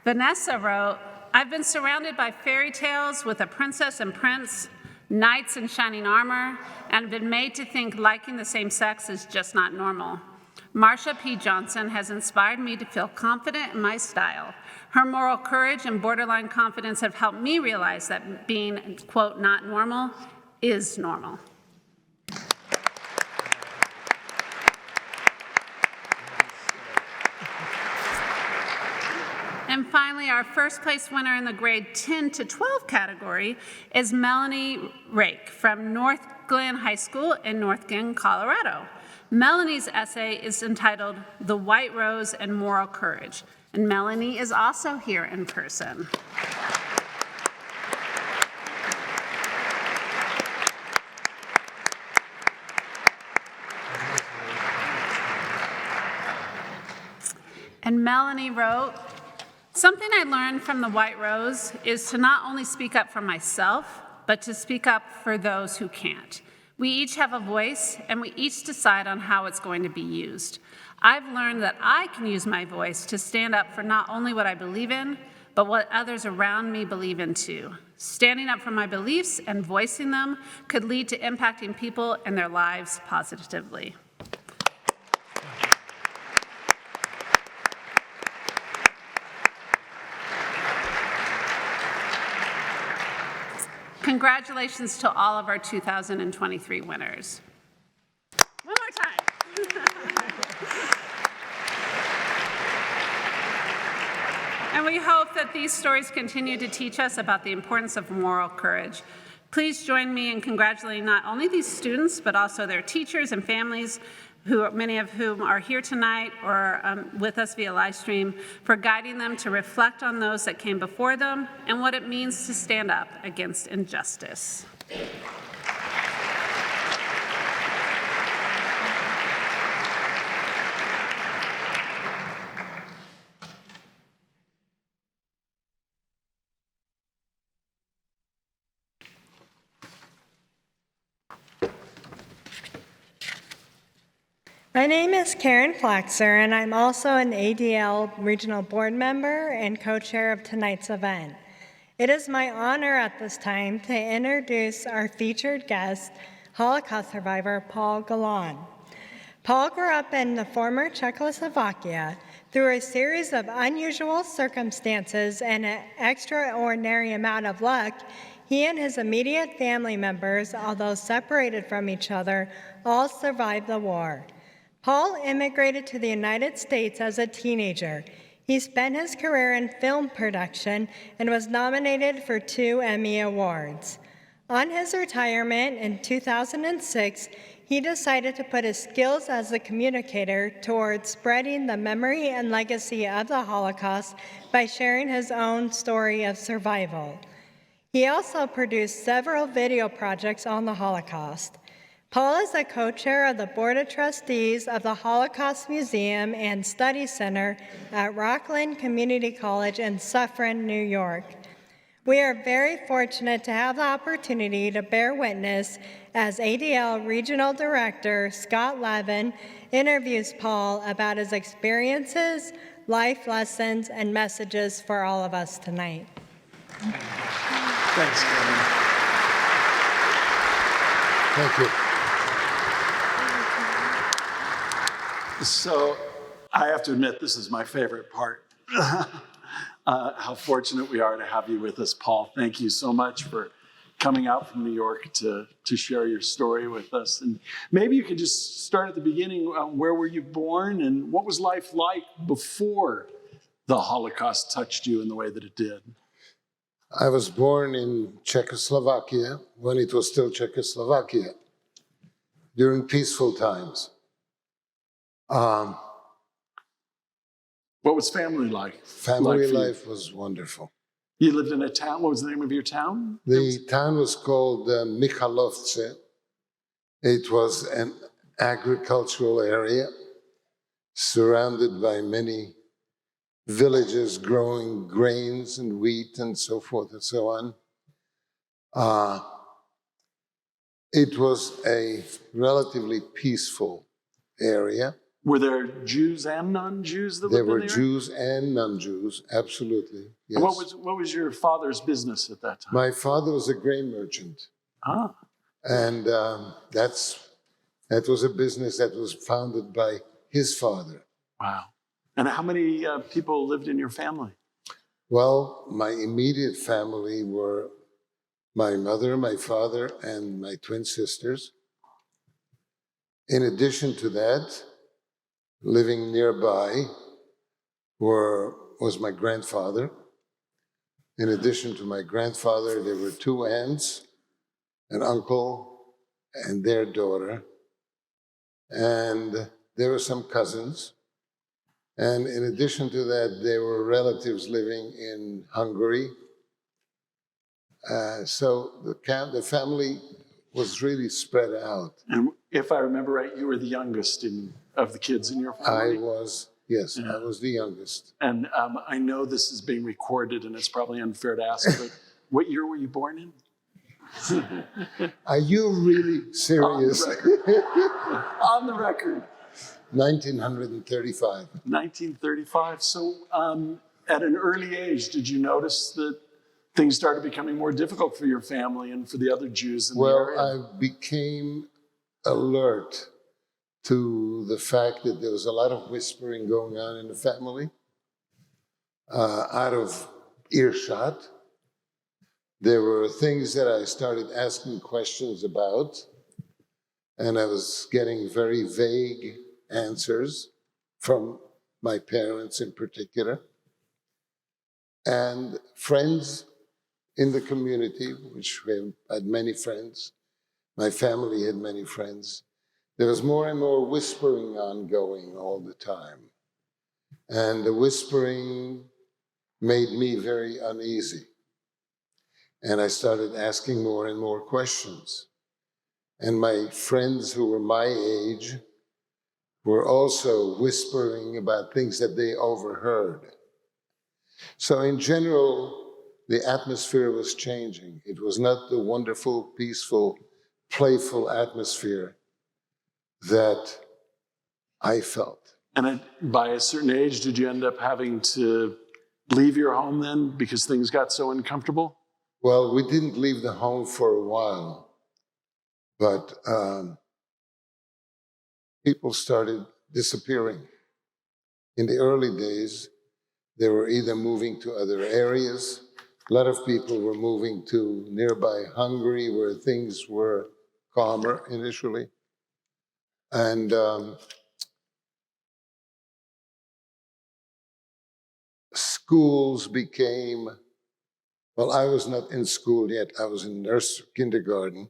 Vanessa wrote, "I've been surrounded by fairy tales with a princess and prince, knights in shining armor, and been made to think liking the same sex is just not normal. Marsha P. Johnson has inspired me to feel confident in my style. Her moral courage and borderline confidence have helped me realize that being, quote, not normal is normal." And finally, our first place winner in the grade 10 to 12 category is Melanie Rake from North Glen High School in North Glen, Colorado. Melanie's essay is entitled "The White Rose and Moral Courage," and Melanie is also here in person. And Melanie wrote, "Something I learned from the White Rose is to not only speak up for myself, but to speak up for those who can't. We each have a voice, and we each decide on how it's going to be used. I've learned that I can use my voice to stand up for not only what I believe in, but what others around me believe in too. Standing up for my beliefs and voicing them could lead to impacting people and their lives positively." Congratulations to all of our 2023 winners. One more time. And we hope that these stories continue to teach us about the importance of moral courage. Please join me in congratulating not only these students, but also their teachers and families, many of whom are here tonight or with us via live stream, for guiding them to reflect on those that came before them and what it means to stand up against injustice. My name is Karen Flaxer, and I'm also an ADL Regional Board member and co-chair of tonight's event. It is my honor at this time to introduce our featured guest, Holocaust survivor Paul Galán. Paul grew up in the former Czechoslovakia. Through a series of unusual circumstances and an extraordinary amount of luck, he and his immediate family members, although separated from each other, all survived the war. Paul immigrated to the United States as a teenager. He spent his career in film production and was nominated for 2 Emmy Awards. On his retirement in 2006, he decided to put his skills as a communicator towards spreading the memory and legacy of the Holocaust by sharing his own story of survival. He also produced several video projects on the Holocaust. Paul is a co-chair of the Board of Trustees of the Holocaust Museum and Study Center at Rockland Community College in Suffern, New York. We are very fortunate to have the opportunity to bear witness as ADL Regional Director Scott Levin interviews Paul about his experiences, life lessons, and messages for all of us tonight. Thanks, Kevin. Thank you. So I have to admit, this is my favorite part. How fortunate we are to have you with us, Paul. Thank you so much for coming out from New York to share your story with us. And maybe you could just start at the beginning. Where were you born, and what was life like before the Holocaust touched you in the way that it did? I was born in Czechoslovakia when it was still Czechoslovakia, during peaceful times. What was family like? Family life was wonderful. You lived in a town. What was the name of your town? The town was called Michalovce. It was an agricultural area surrounded by many villages growing grains and wheat and so forth and so on. It was a relatively peaceful area. Were there Jews and non-Jews that lived in There there? were Jews and non-Jews, absolutely. Yes. What was your father's business at that time? My father was a grain merchant. Ah. And that was a business that was founded by his father. Wow. And how many people lived in your family? Well, my immediate family were my mother, my father, and my twin sisters. In addition to that, living nearby was my grandfather. In addition to my grandfather, there were 2 aunts, an uncle, and their daughter. And there were some cousins. And in addition to that, there were relatives living in Hungary. So the family was really spread out. And if I remember right, you were the youngest of the kids in your family? I was the youngest. And I know this is being recorded, and it's probably unfair to ask, but what year were you born in? Are you really serious? On the record. 1935. 1935. So at an early age, did you notice that things started becoming more difficult for your family and for the other Jews in the area? Well, I became alert to the fact that there was a lot of whispering going on in the family, out of earshot. There were things that I started asking questions about, and I was getting very vague answers from my parents in particular. And friends in the community, which had many friends, my family had many friends, there was more and more whispering ongoing all the time. And the whispering made me very uneasy. And I started asking more and more questions. And my friends who were my age were also whispering about things that they overheard. So in general, the atmosphere was changing. It was not the wonderful, peaceful, playful atmosphere that I felt. And by a certain age, did you end up having to leave your home then because things got so uncomfortable? Well, we didn't leave the home for a while, but people started disappearing. In the early days, they were either moving to other areas. A lot of people were moving to nearby Hungary, where things were calmer initially. And schools became, well, I was not in school yet. I was in kindergarten,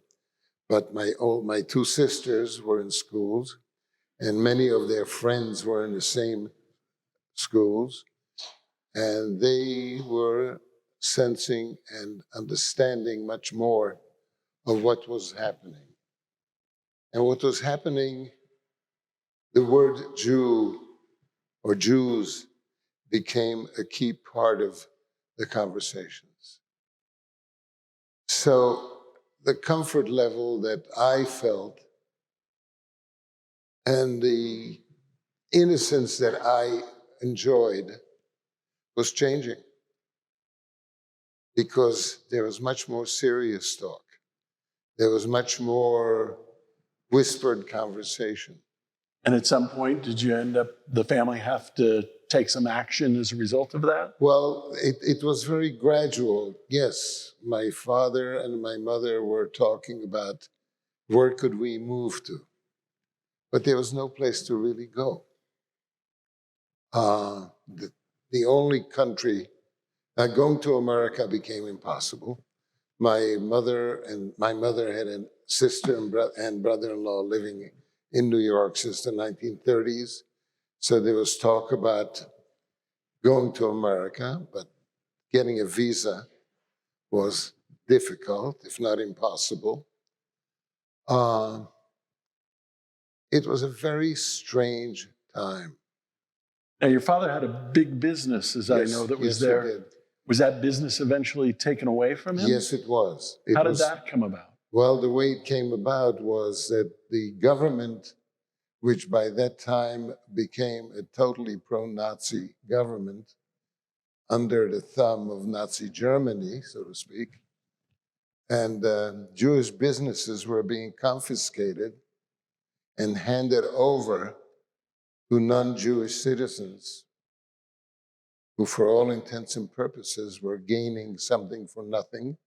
but my two sisters were in schools, and many of their friends were in the same schools, and they were sensing and understanding much more of what was happening. And what was happening, the word Jew or Jews became a key part of the conversations. So the comfort level that I felt and the innocence that I enjoyed was changing, because there was much more serious talk. There was much more whispered conversation. And at some point, did you end up, the family have to take some action as a result of that? Well, it was very gradual. Yes, my father and my mother were talking about where could we move to, but there was no place to really go. The only country, going to America became impossible. My mother had a sister and brother-in-law living in New York since the 1930s. So there was talk about going to America, but getting a visa was difficult, if not impossible. It was a very strange time. Now, your father had a big business, as I know, that was there. He did. Was that business eventually taken away from him? Yes, it was. How did that come about? Well, the way it came about was that the government, which by that time became a totally pro-Nazi government under the thumb of Nazi Germany, so to speak, and Jewish businesses were being confiscated and handed over to non-Jewish citizens who, for all intents and purposes, were gaining something for nothing.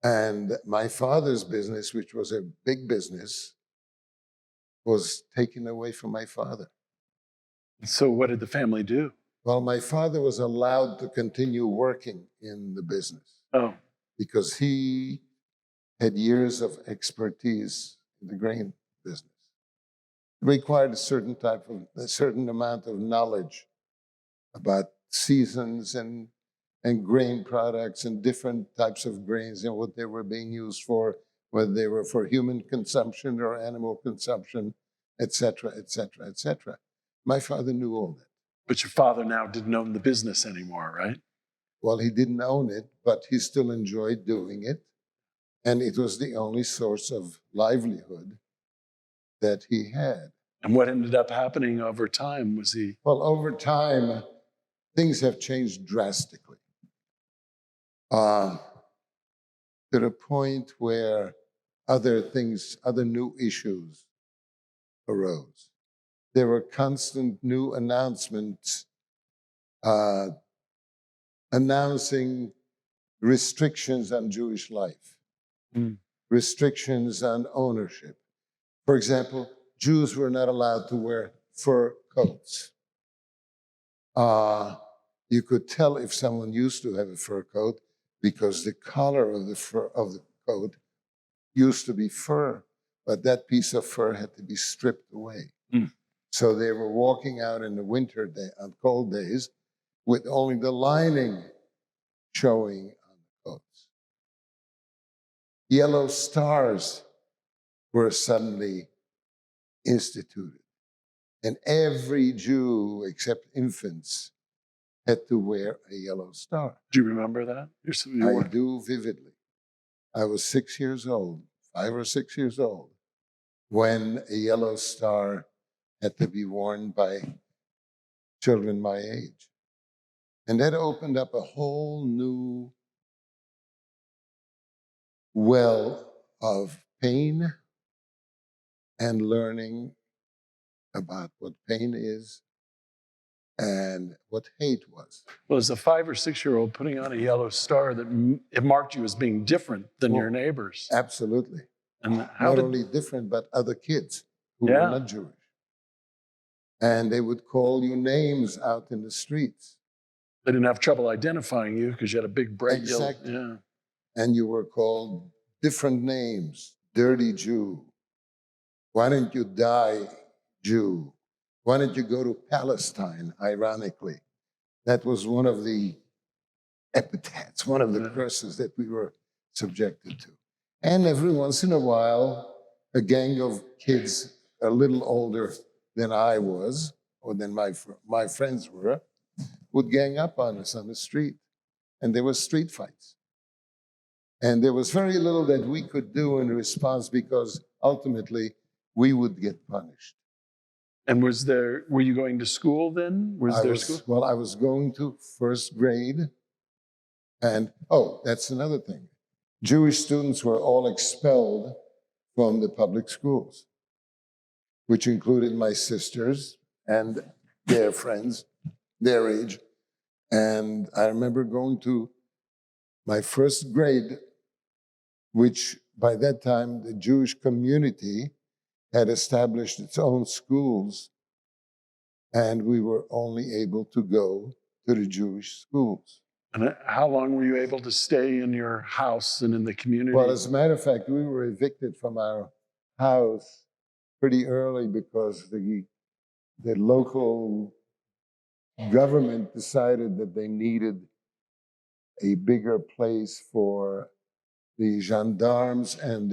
And my father's business, which was a big business, was taken away from my father. So what did the family do? Well, my father was allowed to continue working in the business. Oh. Because he had years of expertise in the grain business. It required a certain amount of knowledge about seasons and grain products and different types of grains and what they were being used for, whether they were for human consumption or animal consumption, et cetera, et cetera, et cetera. My father knew all that. But your father now didn't own the business anymore, right? Well, he didn't own it, but he still enjoyed doing it. And it was the only source of livelihood that he had. And what ended up happening over time was he... Well, over time, things have changed drastically. To the point where other new issues arose. There were constant new announcements announcing restrictions on Jewish life, restrictions on ownership. For example, Jews were not allowed to wear fur coats. You could tell if someone used to have a fur coat because the collar of the coat used to be fur, but that piece of fur had to be stripped away. So they were walking out in the winter on cold days with only the lining showing on the coats. Yellow stars were suddenly instituted. And every Jew, except infants, had to wear a yellow star. Do you remember that? I do vividly. I was 6 years old, 5 or 6 years old, when a yellow star had to be worn by children my age. And that opened up a whole new well of pain and learning about what pain is and what hate was. Well, as a 5 or 6 year old putting on a yellow star, it marked you as being different than your neighbors. Absolutely. And not only different, but other kids who were not Jewish. And they would call you names out in the streets. They didn't have trouble identifying you because you had a big bright Exactly. yellow. And you were called different names. Dirty Jew. Why don't you die, Jew? Why don't you go to Palestine, ironically? That was one of the epithets, one of the curses that we were subjected to. And every once in a while, a gang of kids a little older than I was, or than my friends were, would gang up on us on the street. And there were street fights. And there was very little that we could do in response because ultimately we would get punished. And were you going to school then? School? Well, I was going to first grade. And, that's another thing. Jewish students were all expelled from the public schools, which included my sisters and their friends, their age. And I remember going to my first grade, which by that time the Jewish community had established its own schools, and we were only able to go to the Jewish schools. And how long were you able to stay in your house and in the community? Well, as a matter of fact, we were evicted from our house pretty early because the local government decided that they needed a bigger place for the gendarmes and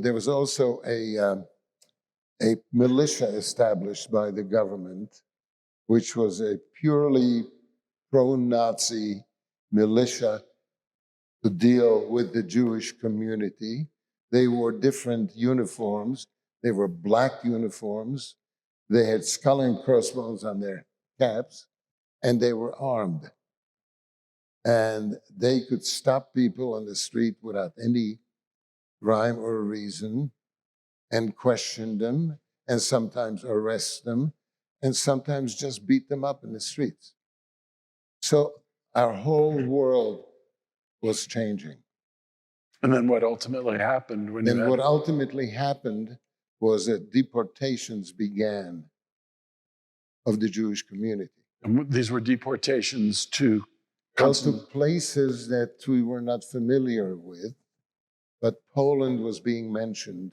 there was also a militia established by the government, which was a purely pro-Nazi militia to deal with the Jewish community. They wore different uniforms. They were black uniforms. They had skull and crossbones on their caps, and they were armed. And they could stop people on the street without any rhyme or reason and question them, and sometimes arrest them, and sometimes just beat them up in the streets. So our whole world was changing. And then what ultimately happened when what ultimately happened was that deportations began of the Jewish community. And these were deportations to places that we were not familiar with, but Poland was being mentioned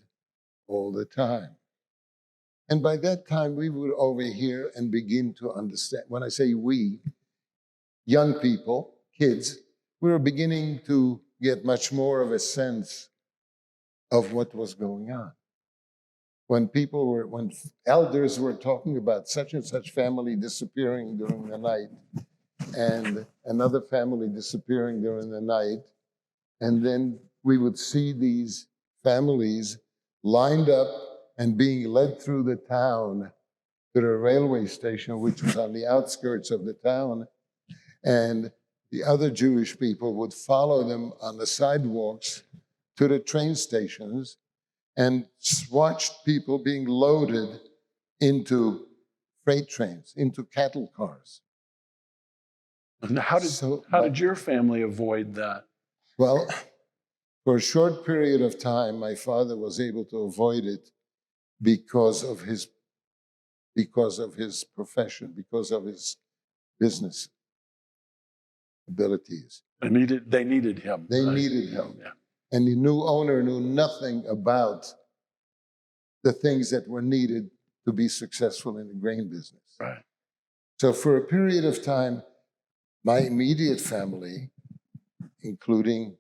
all the time. And by that time, we would overhear and begin to understand. When I say we, young people, kids, we were beginning to get much more of a sense of what was going on. When elders were talking about such and such family disappearing during the night, and another family disappearing during the night, and then we would see these families lined up and being led through the town to the railway station, which was on the outskirts of the town, and the other Jewish people would follow them on the sidewalks to the train stations and watched people being loaded into freight trains, into cattle cars. And how did your family avoid that? Well, for a short period of time, my father was able to avoid it because of his profession, because of his business abilities. They needed him. They needed him. Yeah. And the new owner knew nothing about the things that were needed to be successful in the grain business. Right. So for a period of time, my immediate family, including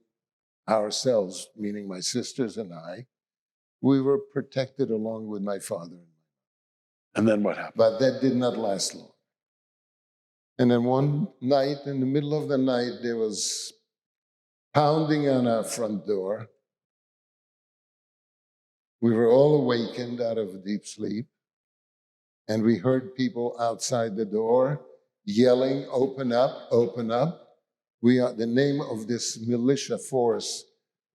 ourselves, meaning my sisters and I, we were protected along with my father. And then what happened? But that did not last long. And then one night, in the middle of the night, there was pounding on our front door. We were all awakened out of a deep sleep, and we heard people outside the door yelling, "Open up, open up." The name of this militia force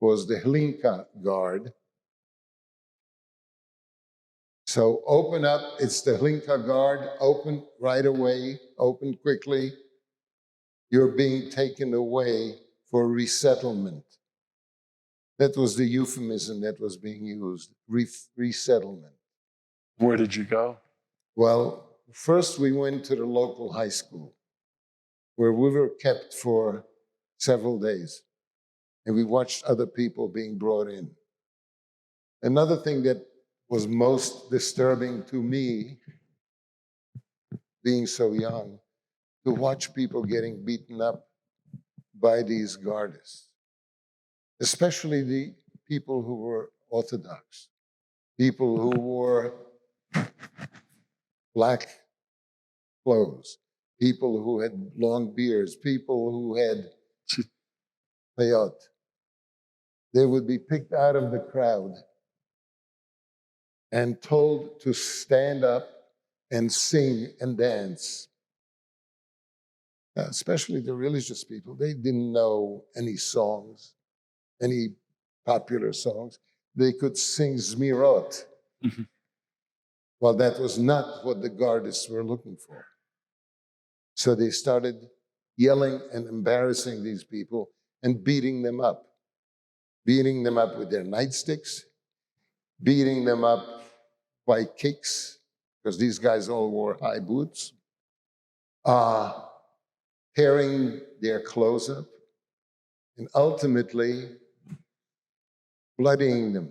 was the Hlinka Guard. So open up, it's the Hlinka Guard, open right away, open quickly. You're being taken away for resettlement. That was the euphemism that was being used, resettlement. Where did you go? Well, first we went to the local high school. where we were kept for several days, and we watched other people being brought in. Another thing that was most disturbing to me, being so young, to watch people getting beaten up by these gardists, especially the people who were Orthodox, people who wore black clothes, people who had long beards, people who had peyot. They would be picked out of the crowd and told to stand up and sing and dance. Especially the religious people, they didn't know any songs, any popular songs. They could sing Zmirot. Well, that was not what the gardists were looking for. So they started yelling and embarrassing these people and beating them up with their nightsticks, beating them up by kicks, because these guys all wore high boots, tearing their clothes up, and ultimately bloodying them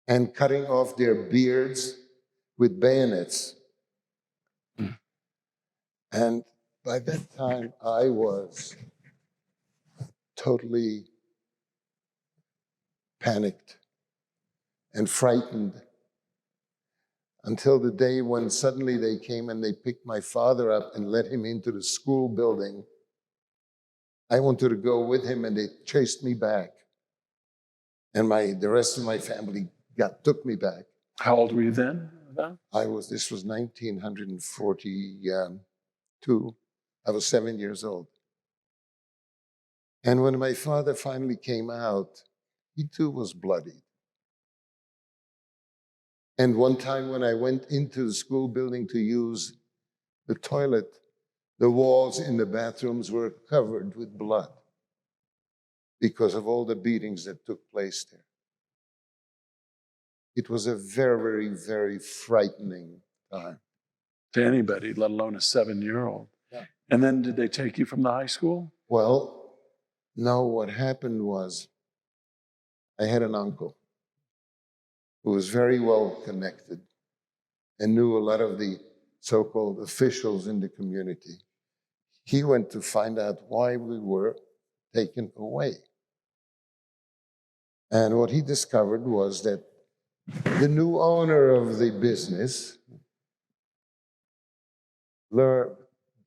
and cutting off their beards with bayonets. And by that time, I was totally panicked and frightened until the day when suddenly they came and they picked my father up and led him into the school building. I wanted to go with him, and they chased me back. And the rest of my family took me back. How old were you then? This was 1942. I was 7 years old. And when my father finally came out, he too was bloodied. And one time when I went into the school building to use the toilet, the walls in the bathrooms were covered with blood because of all the beatings that took place there. It was a very, very frightening time. To anybody, let alone a 7-year-old. Yeah. And then did they take you from the high school? Well, no, what happened was I had an uncle who was very well connected and knew a lot of the so-called officials in the community. He went to find out why we were taken away. And what he discovered was that the new owner of the business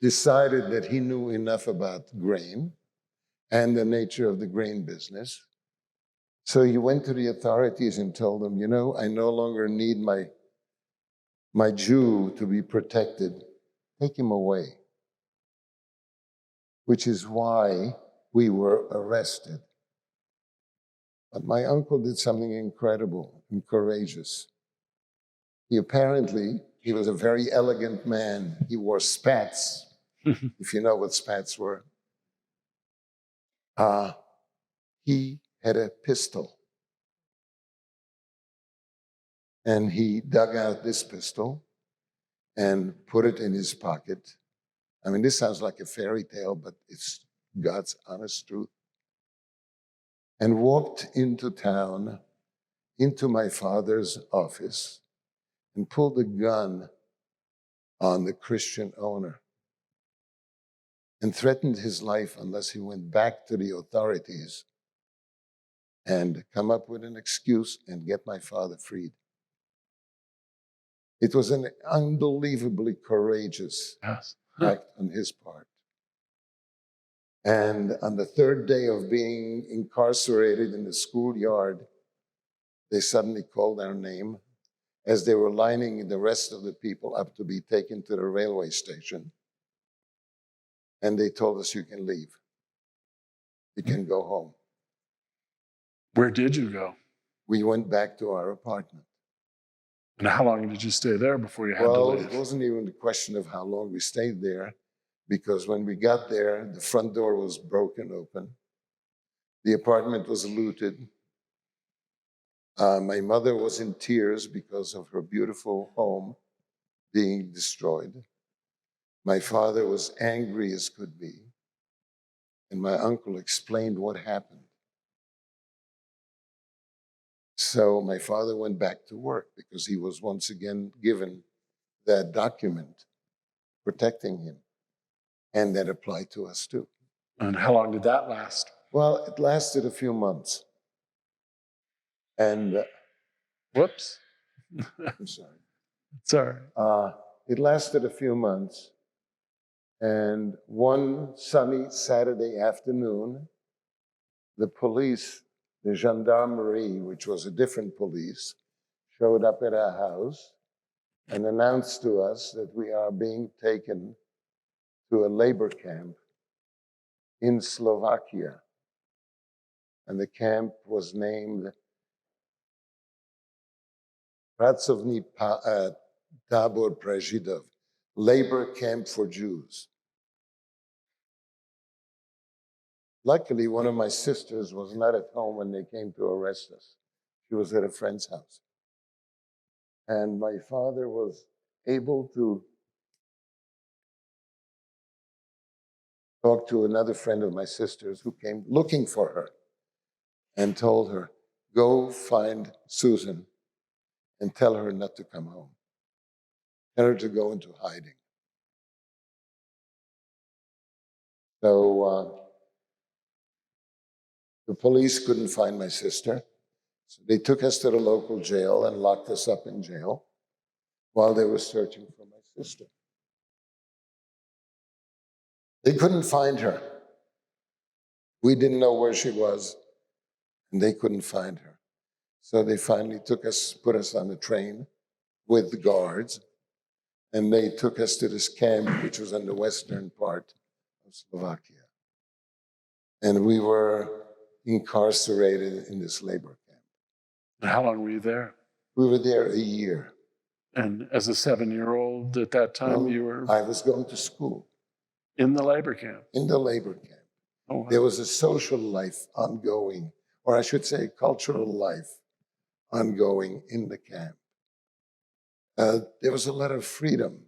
decided that he knew enough about grain and the nature of the grain business. So he went to the authorities and told them, I no longer need my Jew to be protected. Take him away. Which is why we were arrested. But my uncle did something incredible and courageous. He was a very elegant man. He wore spats, if you know what spats were. He had a pistol. And he dug out this pistol and put it in his pocket. I mean, this sounds like a fairy tale, but it's God's honest truth. And walked into town, into my father's office, and pulled a gun on the Christian owner and threatened his life unless he went back to the authorities and come up with an excuse and get my father freed. It was an unbelievably courageous act on his part. And on the third day of being incarcerated in the schoolyard, they suddenly called our name as they were lining the rest of the people up to be taken to the railway station. And they told us, you can leave. You can go home. Where did you go? We went back to our apartment. And how long did you stay there before you had to leave? It wasn't even a question of how long we stayed there, because when we got there, the front door was broken open. The apartment was looted. My mother was in tears because of her beautiful home being destroyed. My father was angry as could be, and my uncle explained what happened. So my father went back to work because he was once again given that document protecting him, and that applied to us too. And how long did that last? Well, it lasted a few months. And Whoops. I'm sorry. Sorry. It lasted a few months. And one sunny Saturday afternoon, the police, the gendarmerie, which was a different police, showed up at our house and announced to us that we are being taken to a labor camp in Slovakia. And the camp was named Pracovní tábor pre Židov, labor camp for Jews. Luckily, one of my sisters was not at home when they came to arrest us. She was at a friend's house. And my father was able to talk to another friend of my sister's who came looking for her and told her, go find Susan and tell her not to come home. Tell her to go into hiding. So the police couldn't find my sister. So they took us to the local jail and locked us up in jail while they were searching for my sister. They couldn't find her. We didn't know where she was, and they couldn't find her. So they finally put us on a train with the guards, and they took us to this camp, which was in the western part of Slovakia. And we were incarcerated in this labor camp. And how long were you there? We were there a year. And as a 7-year-old at that time, you were? I was going to school. In the labor camp? In the labor camp. Oh, wow. There was a social life ongoing, or I should say cultural life ongoing in the camp. There was a lot of freedom.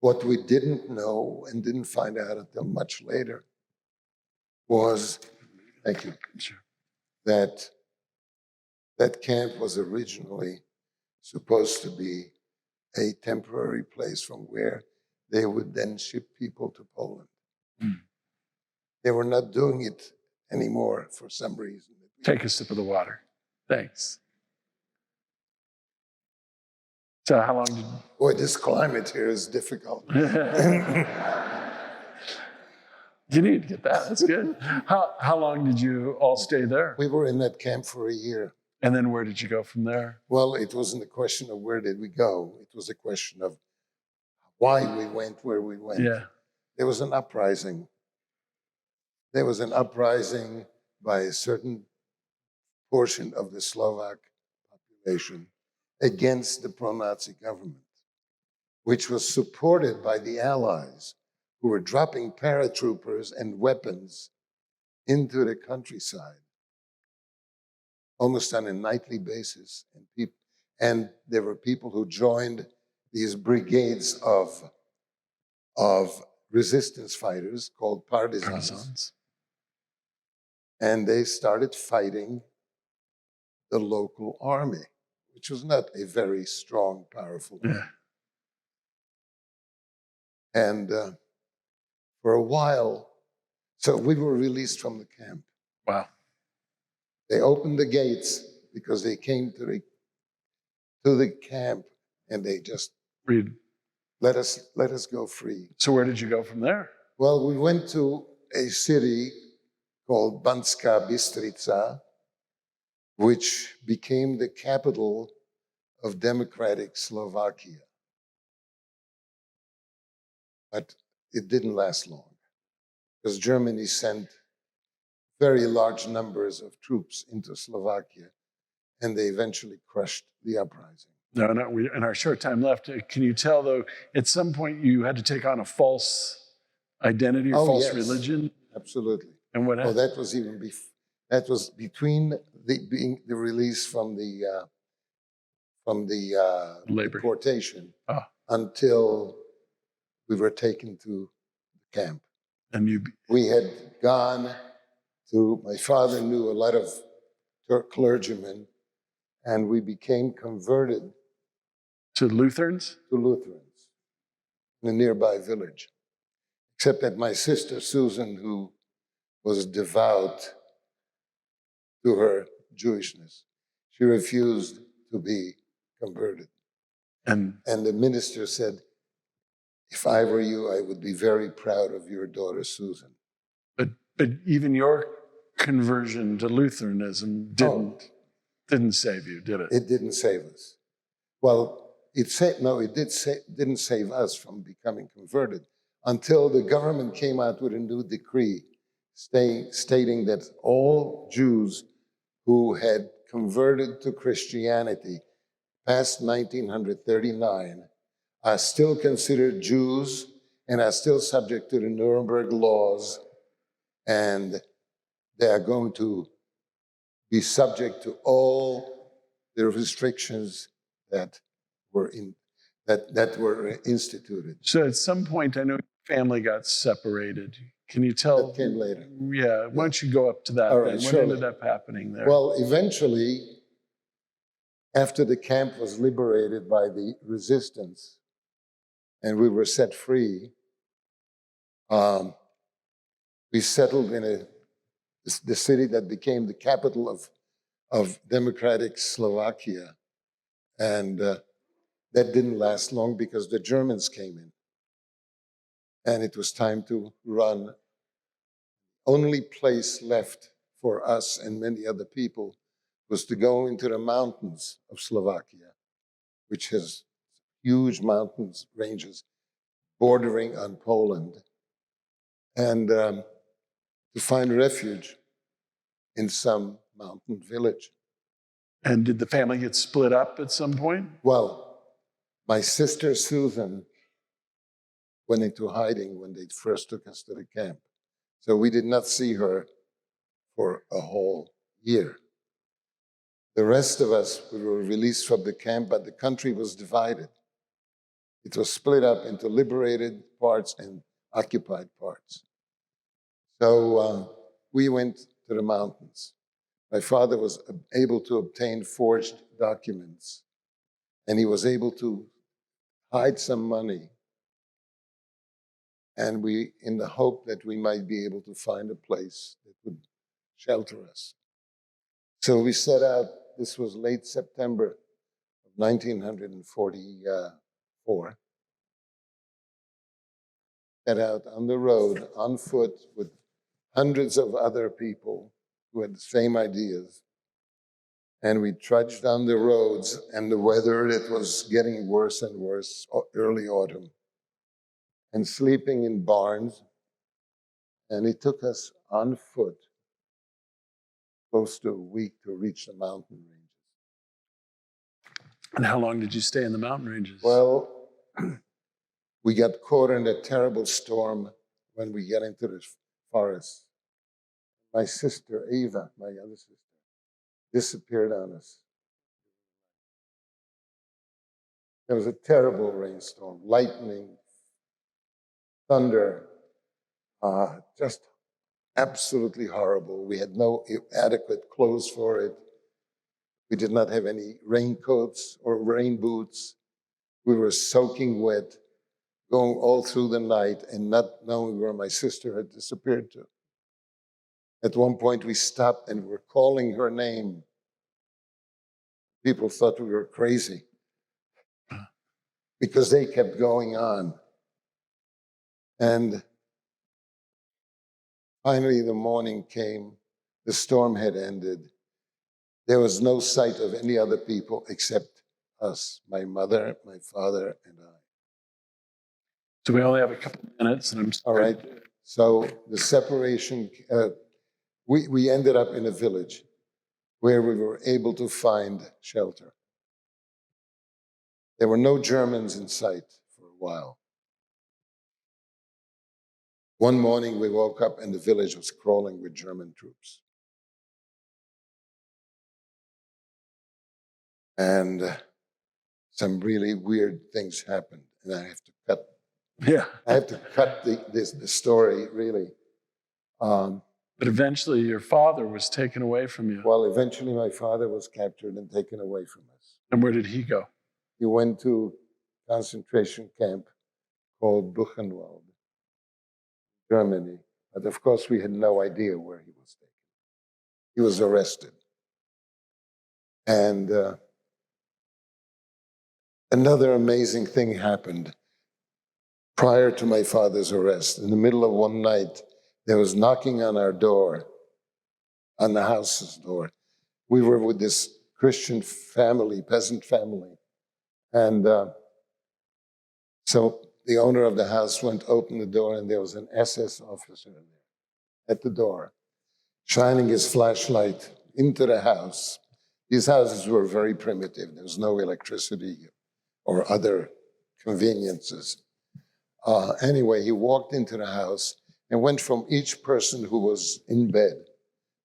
What we didn't know and didn't find out until much later was, thank you, sure, that camp was originally supposed to be a temporary place from where they would then ship people to Poland. Mm. They were not doing it anymore for some reason. Take a sip of the water. Thanks. So how long did... Boy, this climate here is difficult. You need to get that. That's good. How long did you all stay there? We were in that camp for a year. And then where did you go from there? Well, it wasn't a question of where did we go. It was a question of why we went where we went. Yeah. There was an uprising. There was an uprising by a certain portion of the Slovak population against the pro-Nazi government, which was supported by the Allies, who were dropping paratroopers and weapons into the countryside almost on a nightly basis. And there were people who joined these brigades of resistance fighters called partisans. And they started fighting the local army, which was not a very strong, powerful army. And for a while, so we were released from the camp. Wow. They opened the gates because they came to the camp and they just let us go free. So where did you go from there? Well, we went to a city called Banská Bystrica, which became the capital of democratic Slovakia. But it didn't last long because Germany sent very large numbers of troops into Slovakia, and they eventually crushed the uprising. No, in our short time left, can you tell, though, at some point you had to take on a false identity or false religion? Absolutely. And what happened? That was even that was between the release from the labor deportation until we were taken to the camp. And we had gone to, my father knew a lot of clergymen, and we became converted to Lutherans? To Lutherans in a nearby village. Except that my sister Susan, who was devout to her Jewishness, she refused to be converted. And the minister said, if I were you, I would be very proud of your daughter Susan. But even your conversion to Lutheranism didn't save you, did it? It didn't save us. Well, didn't save us from becoming converted until the government came out with a new decree stating that all Jews who had converted to Christianity past 1939 are still considered Jews and are still subject to the Nuremberg laws, and they are going to be subject to all the restrictions that were instituted. So at some point, I know your family got separated. Can you tell? That came later. Yeah, why don't you go up to that All then? right, What surely. ended up happening there? Well, eventually, after the camp was liberated by the resistance and we were set free, we settled in the city that became the capital of democratic Slovakia. And that didn't last long because the Germans came in. And it was time to run. Only place left for us and many other people was to go into the mountains of Slovakia, which has huge mountains ranges bordering on Poland, and to find refuge in some mountain village. And did the family get split up at some point? Well, my sister Susan went into hiding when they first took us to the camp. So we did not see her for a whole year. The rest of us, we were released from the camp, but the country was divided. It was split up into liberated parts and occupied parts. So we went to the mountains. My father was able to obtain forged documents, and he was able to hide some money. And we, in the hope that we might be able to find a place that would shelter us. So we set out, this was late September of 1944, set out on the road, on foot, with hundreds of other people who had the same ideas. And we trudged down the roads, and the weather, it was getting worse and worse, early autumn, and sleeping in barns. And it took us on foot close to a week to reach the mountain ranges. And how long did you stay in the mountain ranges? Well, we got caught in a terrible storm when we got into the forest. My sister, Eva, my other sister, disappeared on us. There was a terrible rainstorm, lightning, thunder, just absolutely horrible. We had no adequate clothes for it. We did not have any raincoats or rain boots. We were soaking wet, going all through the night and not knowing where my sister had disappeared to. At one point, we stopped and were calling her name. People thought we were crazy because they kept going on. And finally, the morning came. The storm had ended. There was no sight of any other people except us, my mother, my father, and I. So we only have a couple of minutes, and I'm sorry. All right. So the separation, we ended up in a village where we were able to find shelter. There were no Germans in sight for a while. One morning we woke up and the village was crawling with German troops. And some really weird things happened. And I have to cut Yeah. I have to cut the story, really. But eventually your father was taken away from you. Well, eventually my father was captured and taken away from us. And where did he go? He went to a concentration camp called Buchenwald, Germany. But of course, we had no idea where he was taken. He was arrested. And another amazing thing happened prior to my father's arrest. In the middle of one night, there was knocking on our door, on the house's door. We were with this Christian family, peasant family. And so the owner of the house went to open the door, and there was an SS officer in there at the door, shining his flashlight into the house. These houses were very primitive. There was no electricity or other conveniences. Anyway, he walked into the house and went from each person who was in bed,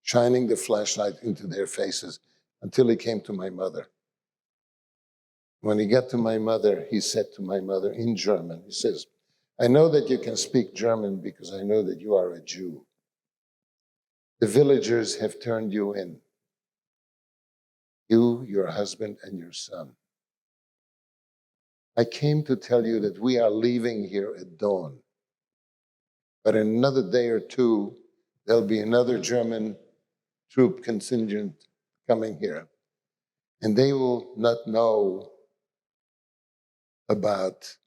shining the flashlight into their faces until he came to my mother. When he got to my mother, he said to my mother in German, he says, "I know that you can speak German because I know that you are a Jew. The villagers have turned you in. You, your husband, and your son. I came to tell you that we are leaving here at dawn. But in another day or two, there'll be another German troop contingent coming here. And they will not know about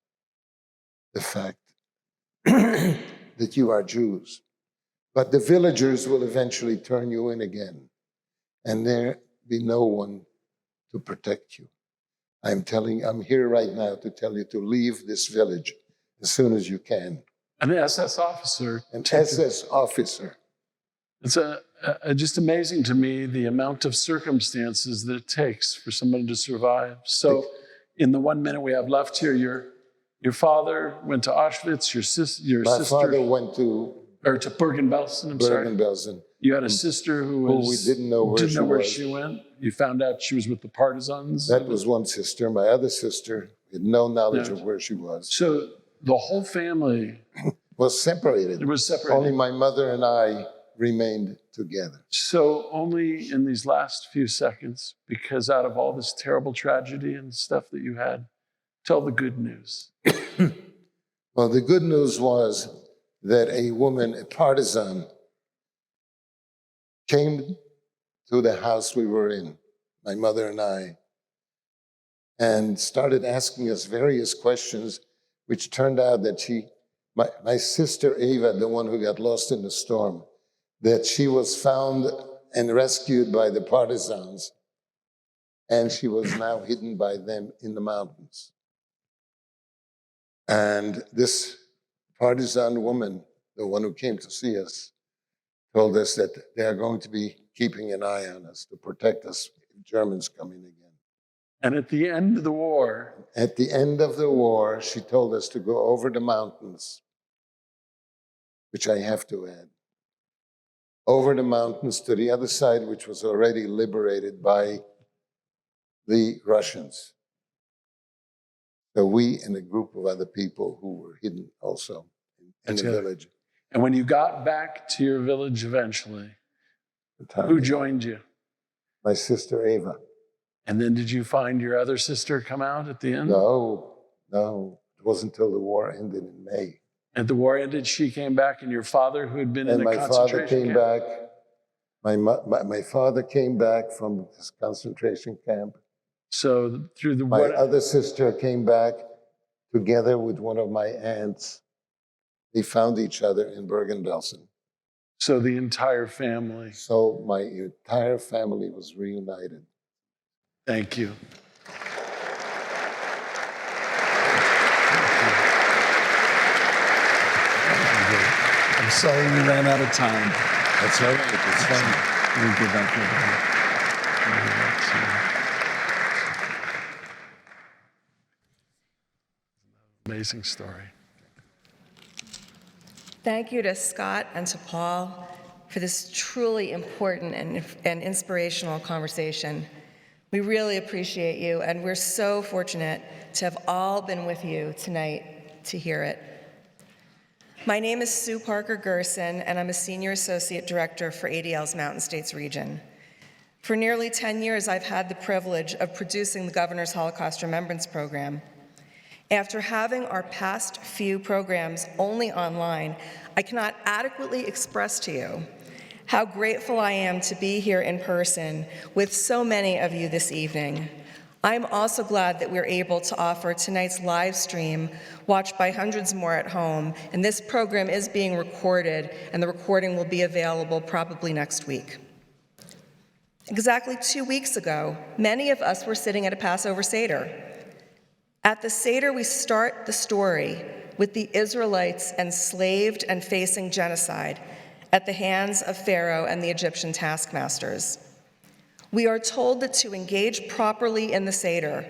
the fact that you are Jews. But the villagers will eventually turn you in again. And there be no one to protect you. I'm here right now to tell you to leave this village as soon as you can." An SS officer. An SS officer. It's just amazing to me the amount of circumstances that it takes for someone to survive. So in the 1 minute we have left here, your father went to Auschwitz, your sister... My father went to Bergen-Belsen, I'm sorry. Bergen-Belsen. You had a sister who we didn't know where she went. You found out she was with the partisans. That was one sister. My other sister had no knowledge of where she was. So the whole family was separated. It was separated. Only my mother and I remained together. So only in these last few seconds, because out of all this terrible tragedy and stuff that you had, tell the good news. Well, the good news was that a woman, a partisan, came to the house we were in, my mother and I, and started asking us various questions, which turned out that my sister Eva, the one who got lost in the storm, that she was found and rescued by the partisans, and she was now hidden by them in the mountains. And this partisan woman, the one who came to see us, told us that they are going to be keeping an eye on us to protect us if Germans come in again. And at the end of the war... At the end of the war, she told us to go over the mountains, which I have to add, over the mountains to the other side, which was already liberated by the Russians. So we and a group of other people who were hidden also in the village. And when you got back to your village eventually, who joined you? My sister Eva. And then did you find your other sister come out at the end? No. It wasn't until the war ended in May. And the war ended, she came back, and your father, who had been in a concentration camp? My father came back from this concentration camp. So through the... My other sister came back together with one of my aunts. They found each other in Bergen-Belsen. So the entire family. So my entire family was reunited. Thank you. I'm sorry we ran out of time. That's all right. It's fine. We'll get back over. Amazing story. Thank you to Scott and to Paul for this truly important and inspirational conversation. We really appreciate you, and we're so fortunate to have all been with you tonight to hear it. My name is Sue Parker Gerson, and I'm a Senior Associate Director for ADL's Mountain States region. For nearly 10 years, I've had the privilege of producing the Governor's Holocaust Remembrance program. After having our past few programs only online, I cannot adequately express to you how grateful I am to be here in person with so many of you this evening. I'm also glad that we're able to offer tonight's live stream, watched by hundreds more at home, and this program is being recorded, and the recording will be available probably next week. Exactly 2 weeks ago, many of us were sitting at a Passover Seder. At the Seder, we start the story with the Israelites enslaved and facing genocide at the hands of Pharaoh and the Egyptian taskmasters. We are told that to engage properly in the Seder,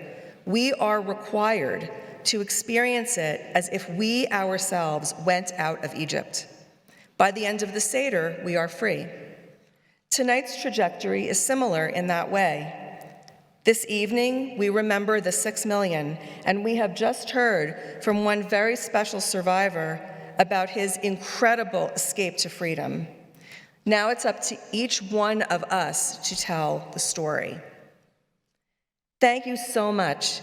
we are required to experience it as if we ourselves went out of Egypt. By the end of the Seder, we are free. Tonight's trajectory is similar in that way. This evening, we remember the 6 million, and we have just heard from one very special survivor about his incredible escape to freedom. Now it's up to each one of us to tell the story. Thank you so much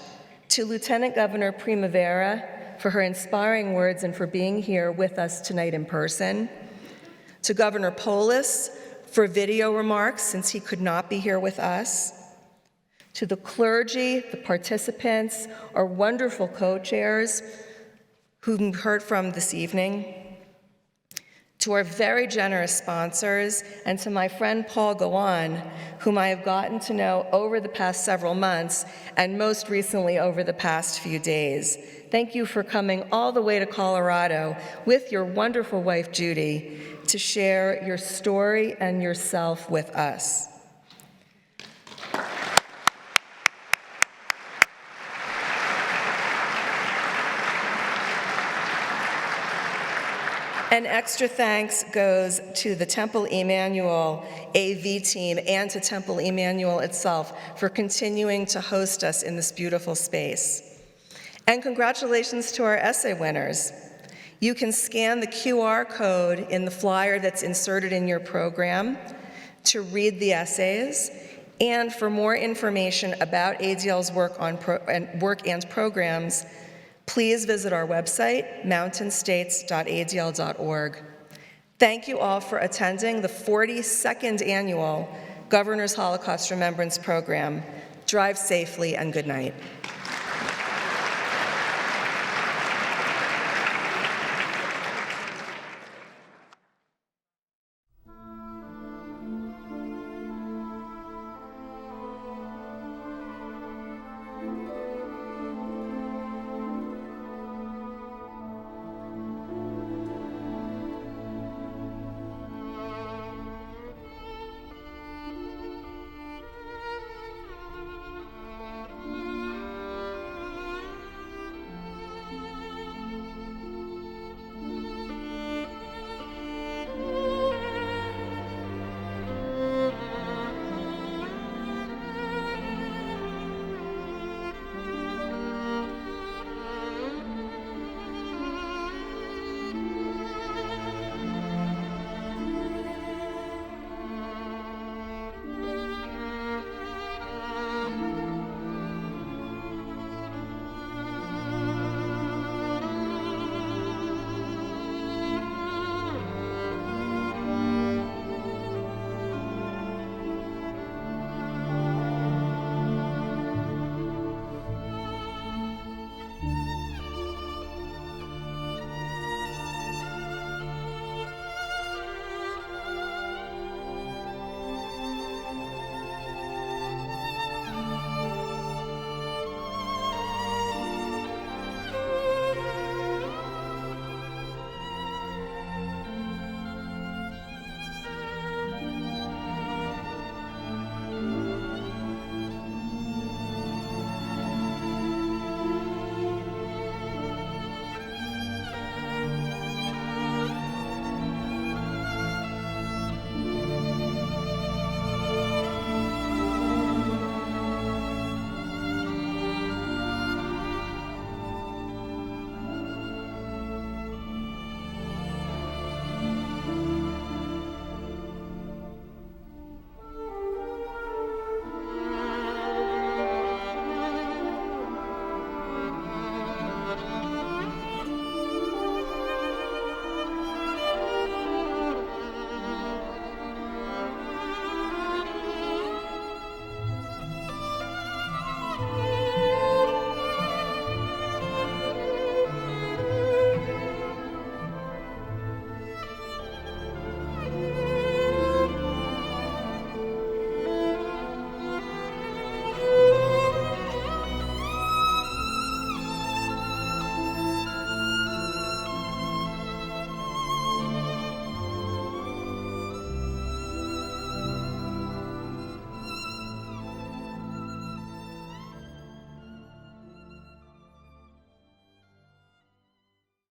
to Lieutenant Governor Primavera for her inspiring words and for being here with us tonight in person, to Governor Polis for video remarks since he could not be here with us, to the clergy, the participants, our wonderful co-chairs whom we heard from this evening, to our very generous sponsors, and to my friend Paul Gawan, whom I have gotten to know over the past several months, and most recently over the past few days. Thank you for coming all the way to Colorado with your wonderful wife, Judy, to share your story and yourself with us. An extra thanks goes to the Temple Emanuel AV team and to Temple Emanuel itself for continuing to host us in this beautiful space. And congratulations to our essay winners. You can scan the QR code in the flyer that's inserted in your program to read the essays. And for more information about ADL's work and programs, please visit our website, mountainstates.adl.org. Thank you all for attending the 42nd annual Governor's Holocaust Remembrance Program. Drive safely and good night.